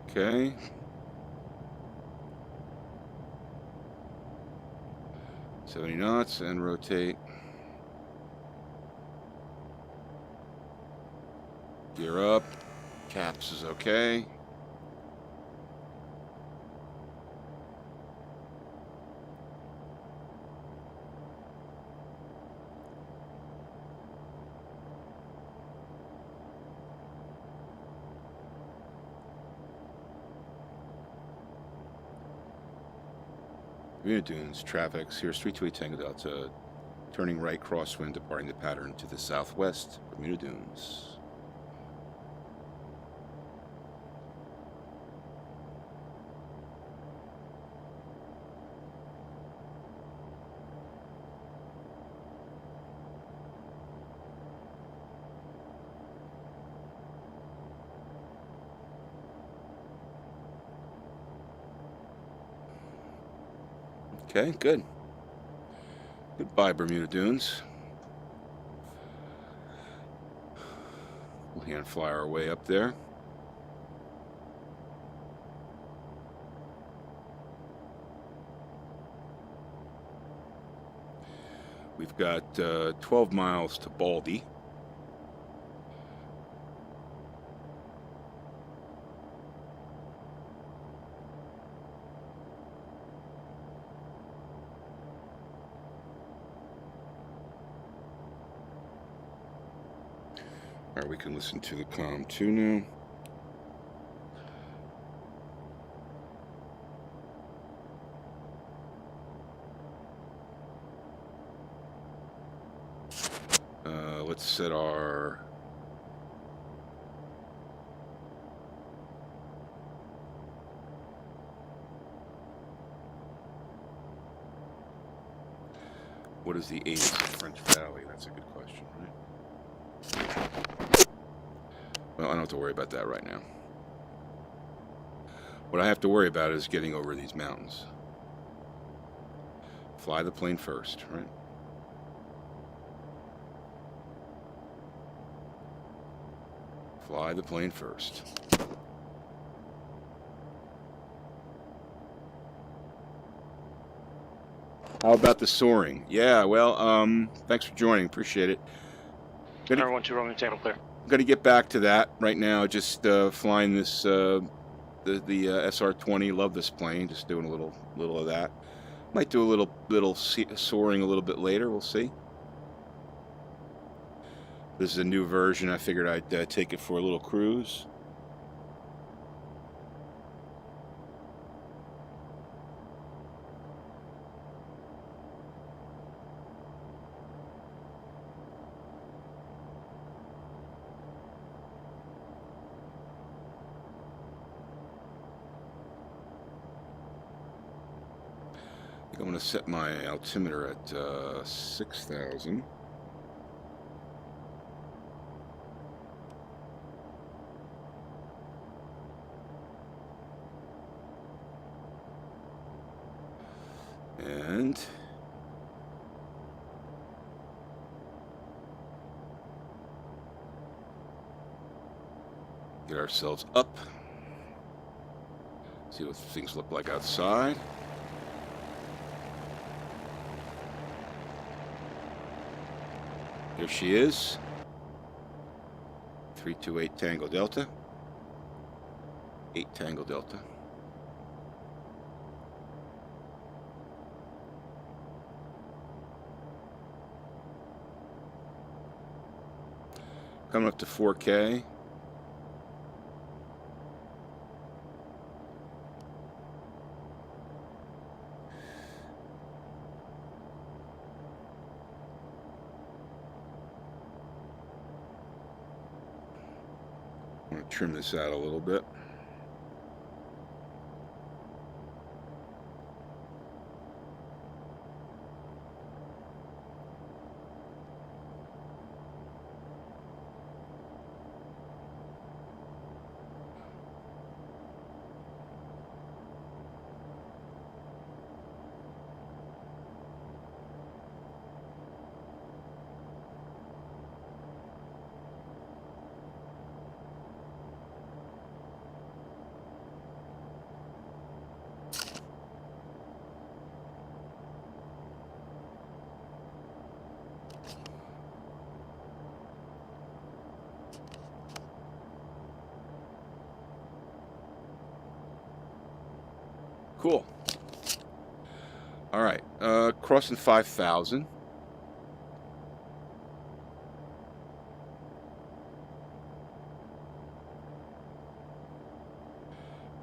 Okay. $70 knots and rotate. Gear up. Caps is okay. Bermuda Dunes traffic, Cirrus 328 Tango Delta, turning right crosswind, departing the pattern to the southwest, Bermuda Dunes. Okay, good. Goodbye, Bermuda Dunes. We'll hand fly our way up there. We've got 12 miles to Baldy. All right, we can listen to the comm too now. Let's set our what is the age of French Valley? That's a good question, right? Well, I don't have to worry about that right now. What I have to worry about is getting over these mountains. Fly the plane first, right? Fly the plane first. How about the soaring? Yeah, well, thanks for joining. Appreciate it. Everyone, 2 Roman table clear. I'm going to get back to that right now. Just flying this the SR20. Love this plane. Just doing a little of that. Might do a little soaring a little bit later. We'll see. This is a new version. I figured I'd take it for a little cruise. I think I'm going to set my altimeter at 6,000. And Get ourselves up. See what things look like outside. There she is. 328 Tango Delta. 8 Tango Delta. Coming up to 4K. I'm going to trim this out a little bit. Cool. All right, crossing 5,000.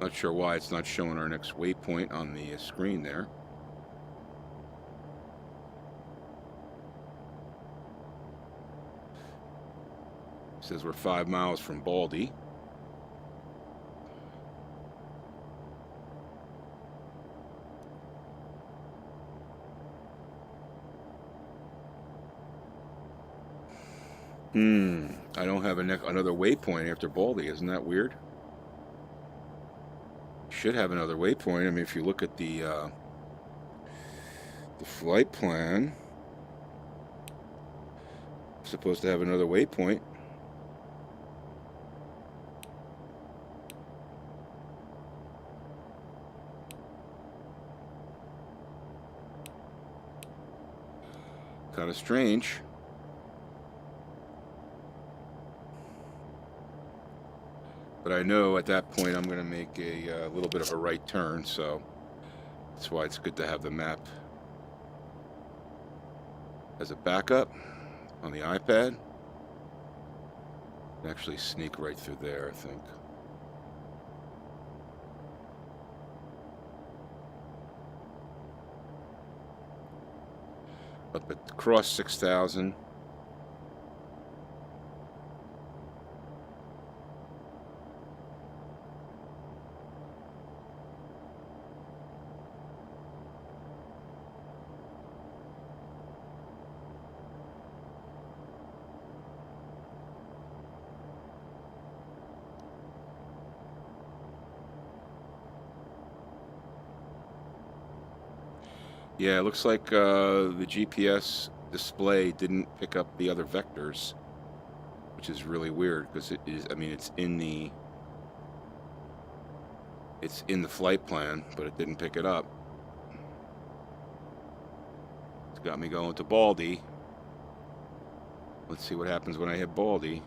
Not sure why it's not showing our next waypoint on the screen there. It says we're 5 miles from Baldy. I don't have another waypoint after Baldy. Isn't that weird? Should have another waypoint. I mean, if you look at the flight plan, it's supposed to have another waypoint. Kind of strange. But I know at that point I'm going to make a little bit of a right turn, so that's why it's good to have the map as a backup on the iPad. Actually sneak right through there, I think. Up at cross 6,000. Yeah, it looks like the GPS display didn't pick up the other vectors, which is really weird because it is. I mean, it's in the flight plan, but it didn't pick it up. It's got me going to Baldy. Let's see what happens when I hit Baldy.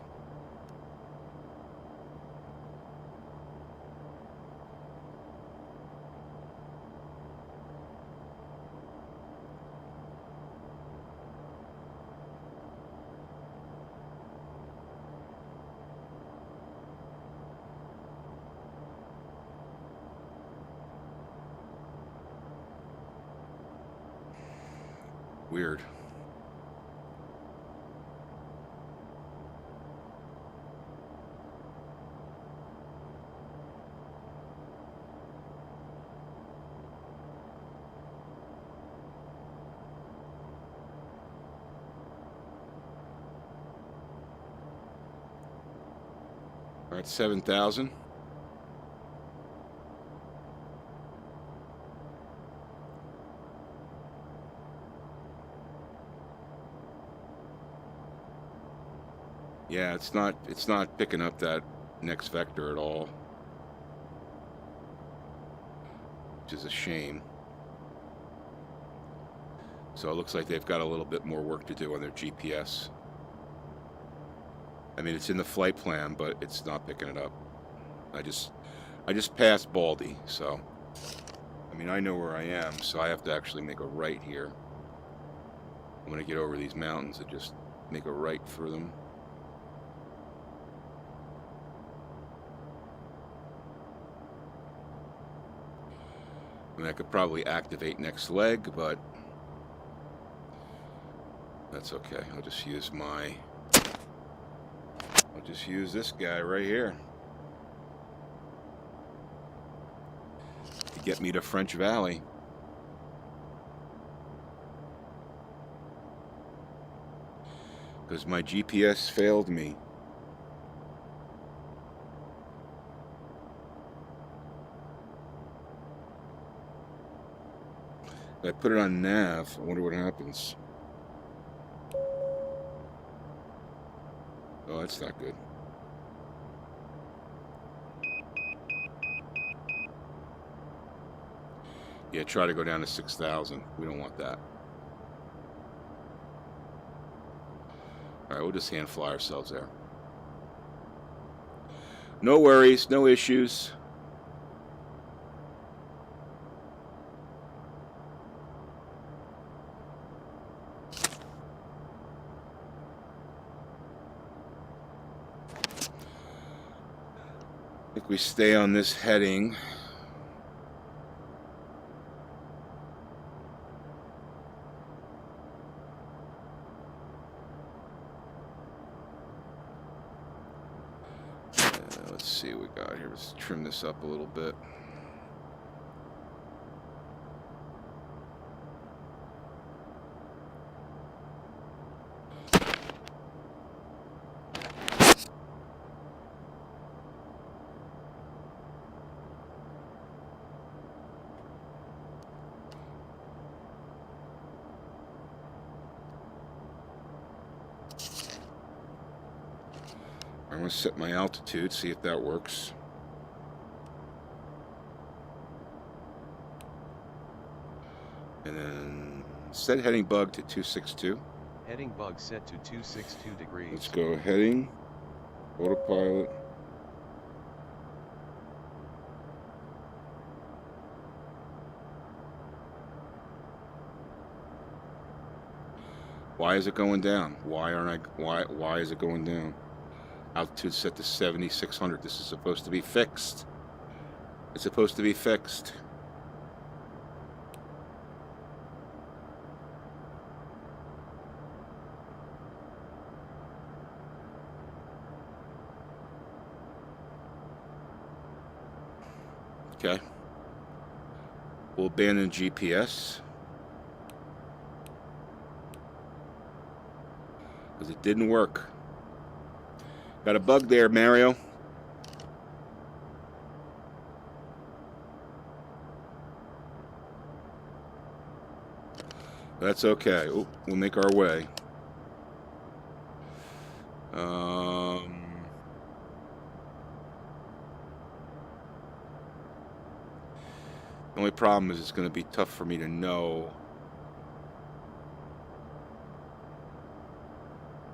Weird. All right, 7,000. Yeah, it's not picking up that next vector at all, which is a shame. So it looks like they've got a little bit more work to do on their GPS. I mean, it's in the flight plan, but it's not picking it up. I just passed Baldy, so I mean, I know where I am, so I have to actually make a right here. I'm gonna get over these mountains and just make a right through them. I mean, I could probably activate next leg, but that's okay. I'll just use this guy right here to get me to French Valley. Because my GPS failed me. If I put it on nav, I wonder what happens. Oh, that's not good. Yeah, try to go down to 6,000. We don't want that. All right, we'll just hand fly ourselves there. No worries, no issues. I think we stay on this heading. Let's see what we got here. Let's trim this up a little bit. I'm going to set my altitude, see if that works. And then set heading bug to 262. Heading bug set to 262 degrees. Let's go heading, autopilot. Why is it going down? Why is it going down? Altitude set to 7,600. This is supposed to be fixed. It's supposed to be fixed. Okay. We'll abandon GPS. Because it didn't work. Got a bug there, Mario. That's okay. Ooh, we'll make our way. The only problem is it's going to be tough for me to know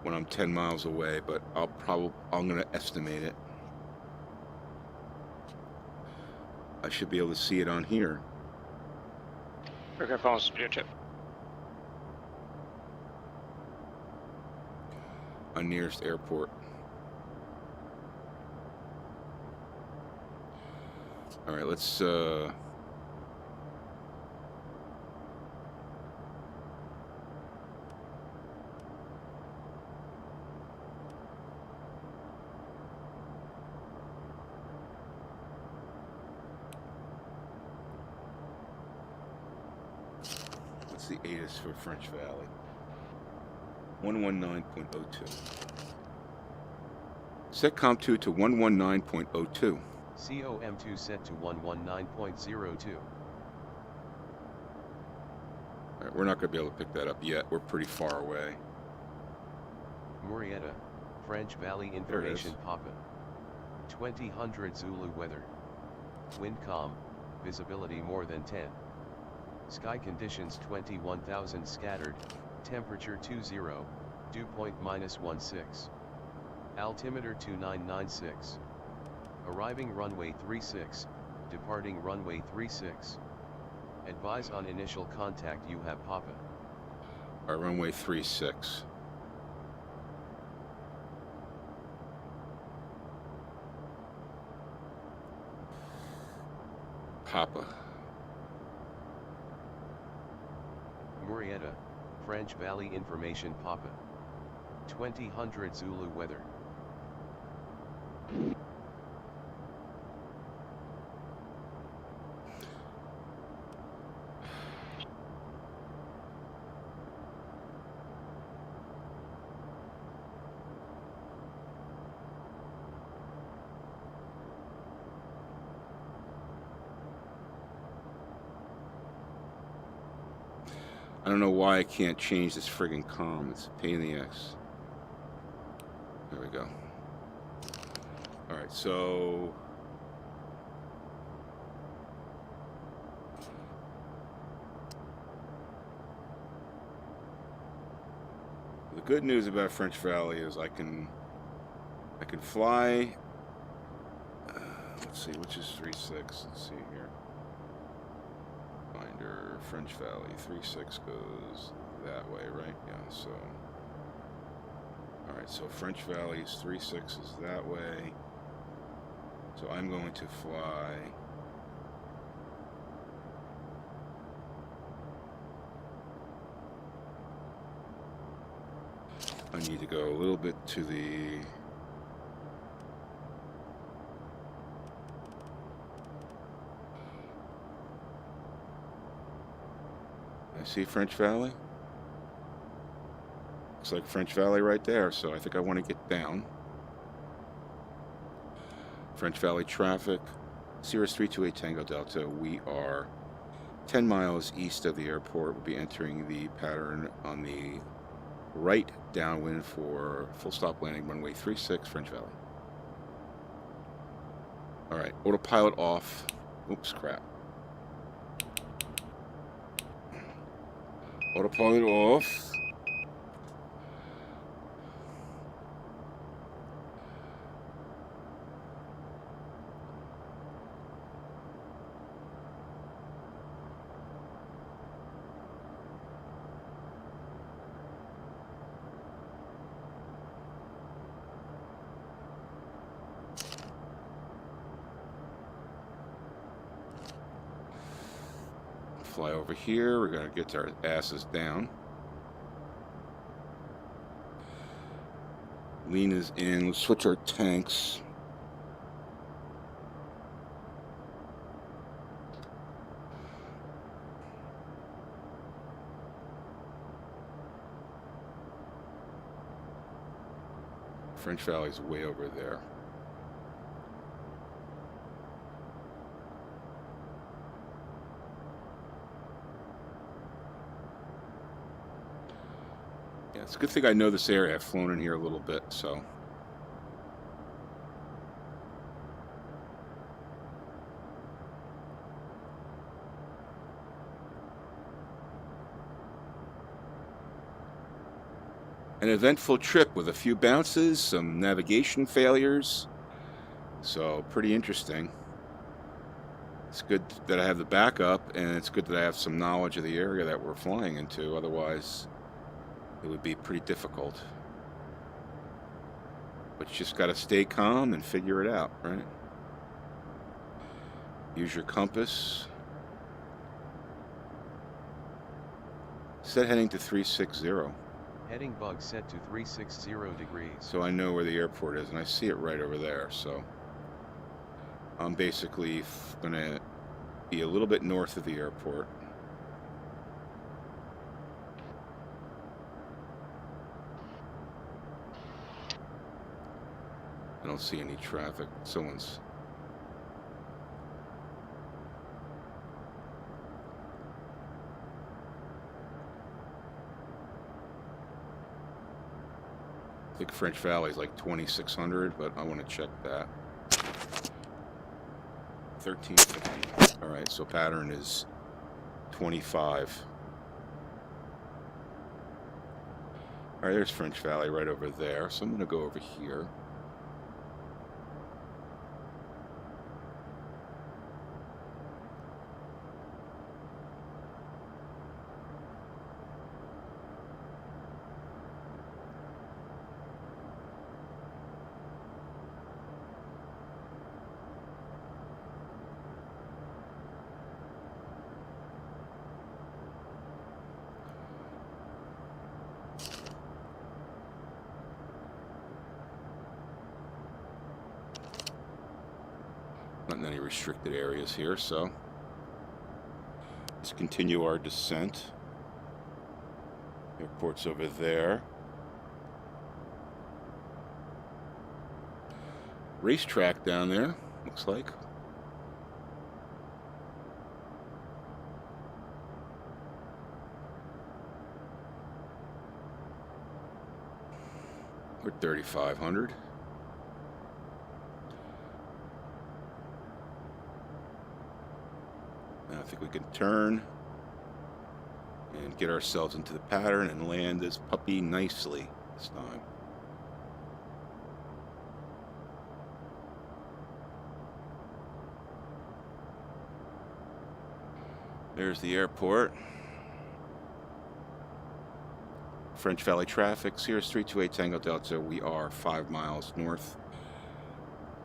when I'm 10 miles away, but I'm going to estimate it. I should be able to see it on here. Okay, follow speed check. On nearest airport. All right, let's the ATIS for French Valley. 119.02. Set COM2 to 119.02. COM2 set to 119.02. Alright, we're not going to be able to pick that up yet. We're pretty far away. Murrieta, French Valley information poppin'. 2000 Zulu weather. Wind calm, visibility more than 10. Sky conditions 21,000 scattered, temperature 20, dew point -16. Altimeter 2996. Arriving runway 36, departing runway 36. Advise on initial contact you have Papa. All right, runway 36. Papa. Murrieta, French Valley information Papa. 2000 Zulu weather. I don't know why I can't change this friggin' comm. It's a pain in the ass. There we go. Alright, so... the good news about French Valley is I can fly... let's see, which is 3.6? Let's see here. Finder, French Valley, 3.6 goes that way, right? Yeah, so... Alright, so French Valley's 3.6 is that way. So I'm going to fly... I need to go a little bit to the... I see French Valley. Looks like French Valley right there, so I think I want to get down. French Valley traffic, Cirrus 328 Tango Delta. We are 10 miles east of the airport. We'll be entering the pattern on the right downwind for full stop landing runway 36, French Valley. Alright, autopilot off. Oops, crap. Autopilot off. Fly over here. We're going to get our asses down. Lean is in. Let's switch our tanks. French Valley's way over there. It's a good thing I know this area. I've flown in here a little bit, so. An eventful trip with a few bounces, some navigation failures. So, pretty interesting. It's good that I have the backup, and it's good that I have some knowledge of the area that we're flying into. Otherwise, it would be pretty difficult. But you just got to stay calm and figure it out, right? Use your compass. Set heading to 360. Heading bug set to 360 degrees. So I know where the airport is, and I see it right over there. So I'm basically going to be a little bit north of the airport. I don't see any traffic. Someone's... I think French Valley is like 2,600, but I want to check that. 1350. All right, so pattern is 25. All right, there's French Valley right over there. So I'm going to go over here. Not in any restricted areas here, so let's continue our descent. Airport's over there. Racetrack down there, looks like. We're 3,500. Now I think we can turn and get ourselves into the pattern and land this puppy nicely this time. There's the airport. French Valley traffic, Cirrus 328 Tango Delta. We are 5 miles north.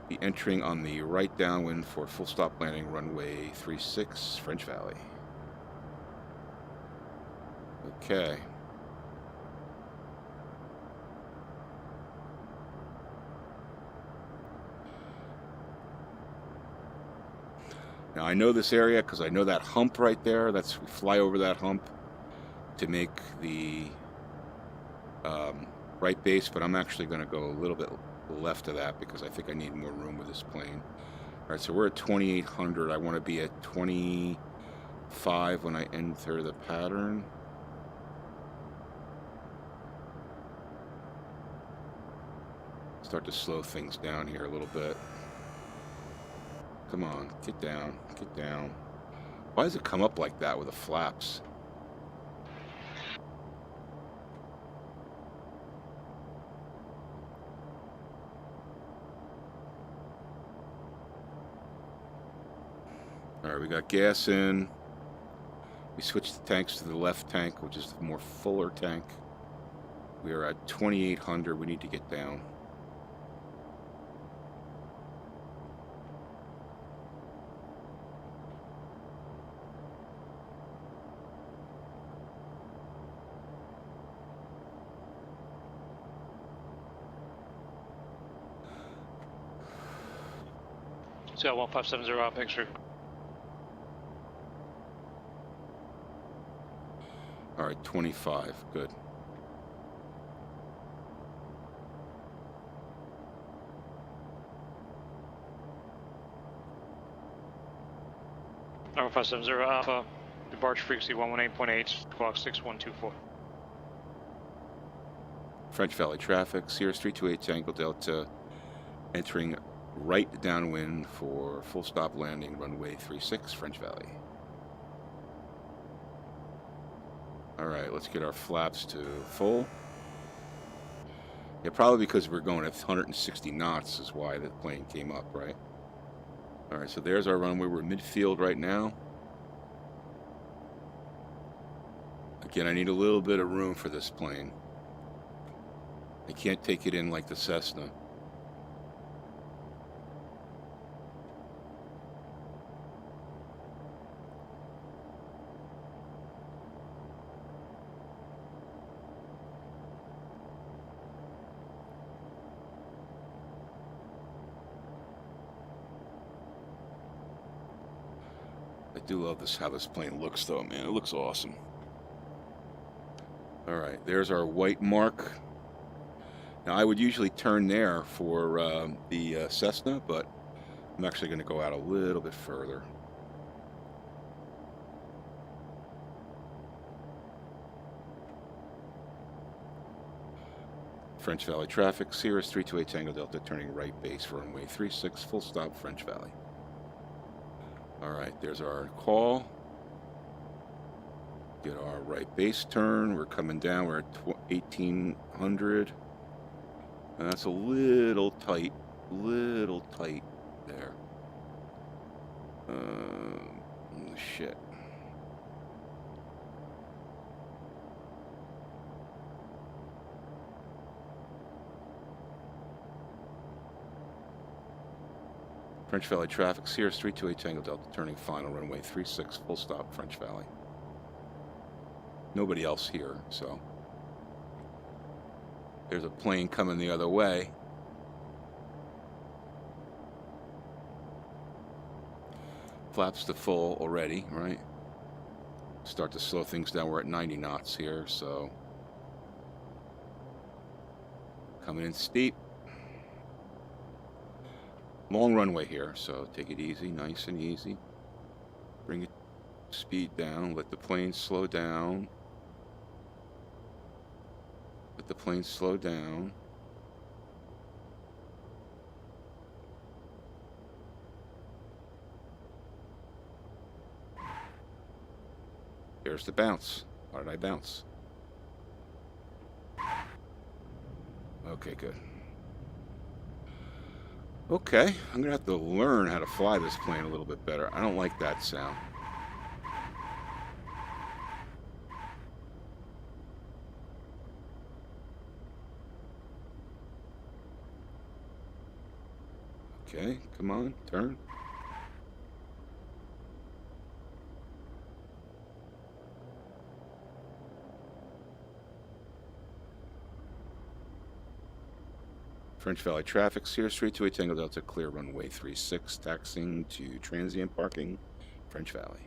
Be entering on the right downwind for full stop landing runway 36, French Valley. Okay. Now I know this area because I know that hump right there. We fly over that hump to make the right base, but I'm actually going to go a little bit left of that because I think I need more room with this plane. All right, so we're at 2,800. I want to be at 25 when I enter the pattern. Start to slow things down here a little bit. Come on, get down, get down. Why does it come up like that with the flaps? All right, we got gas in. We switched the tanks to the left tank, which is the more fuller tank. We are at 2,800. We need to get down. So 1570 out picture. All right, 25. Good. Number 570 Alpha, departure frequency 118.8, clock 6124. French Valley traffic, Cirrus 328 Tango Delta, entering right downwind for full stop landing runway 36, French Valley. All right, let's get our flaps to full. Yeah, probably because we're going at 160 knots is why the plane came up, right? All right, so there's our runway. We're midfield right now. Again, I need a little bit of room for this plane. I can't take it in like the Cessna. I do love this, how this plane looks though, man. It looks awesome. All right, there's our white mark. Now I would usually turn there for the Cessna, but I'm actually going to go out a little bit further. French Valley traffic, Cirrus 328 Tango Delta, turning right base for runway 36, full stop, French Valley. All right, there's our call. Get our right base turn. We're coming down. We're at 1800. And that's a little tight there. Shit. French Valley traffic, Cirrus 328 Tango Delta, turning final, runway 36, full stop, French Valley. Nobody else here, so. There's a plane coming the other way. Flaps to full already, right? Start to slow things down. We're at 90 knots here, so. Coming in steep. Long runway here, so take it easy, nice and easy. Bring it speed down, let the plane slow down. Let the plane slow down. There's the bounce. Why did I bounce? Okay, good. Okay, I'm gonna have to learn how to fly this plane a little bit better. I don't like that sound. Okay, come on, turn. French Valley traffic, Cirrus 328 Tango Delta, clear runway 36, taxiing to transient parking, French Valley.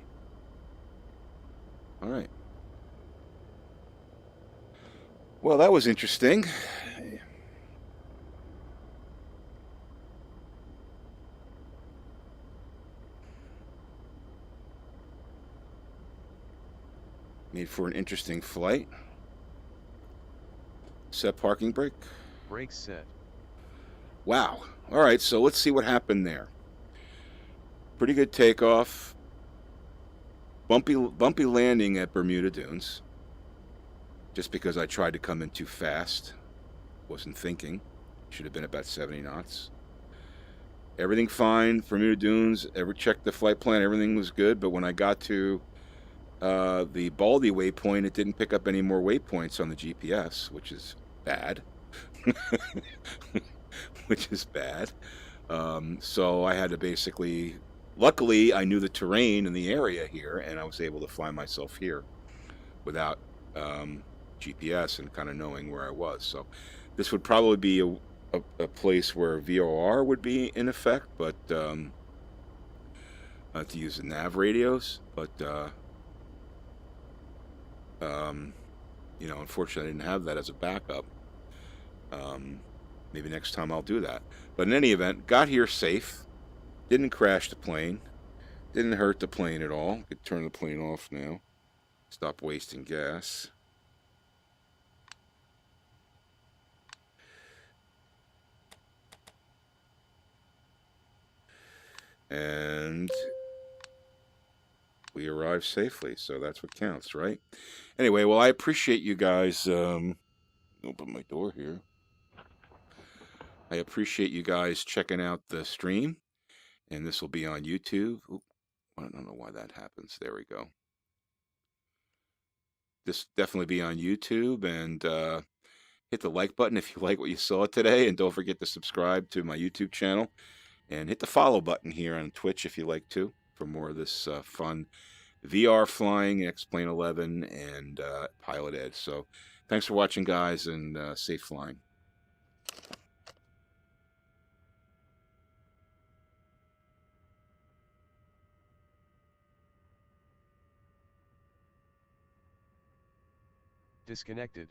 All right. Well, that was interesting. Made for an interesting flight. Set parking brake. Brakes set. Wow. All right, so let's see what happened there. Pretty good takeoff. Bumpy landing at Bermuda Dunes. Just because I tried to come in too fast. Wasn't thinking. Should have been about 70 knots. Everything fine. Bermuda Dunes. Ever checked the flight plan? Everything was good. But when I got to the Baldy waypoint, it didn't pick up any more waypoints on the GPS, which is bad. Which is bad. So I had to basically, luckily I knew the terrain in the area here, and I was able to fly myself here without GPS and kind of knowing where I was. So this would probably be a place where VOR would be in effect, but to use the nav radios, but you know, unfortunately I didn't have that as a backup. Maybe next time I'll do that. But in any event, got here safe. Didn't crash the plane. Didn't hurt the plane at all. Could turn the plane off now. Stop wasting gas. And we arrived safely, so that's what counts, right? Anyway, well, I appreciate you guys. Open my door here. I appreciate you guys checking out the stream, and this will be on YouTube. Oop, I don't know why that happens. There we go. This definitely be on YouTube, and hit the like button if you like what you saw today, and don't forget to subscribe to my YouTube channel, and hit the follow button here on Twitch if you like to, for more of this fun VR flying, X-Plane 11, and PilotEdge. So thanks for watching, guys, and safe flying. Disconnected.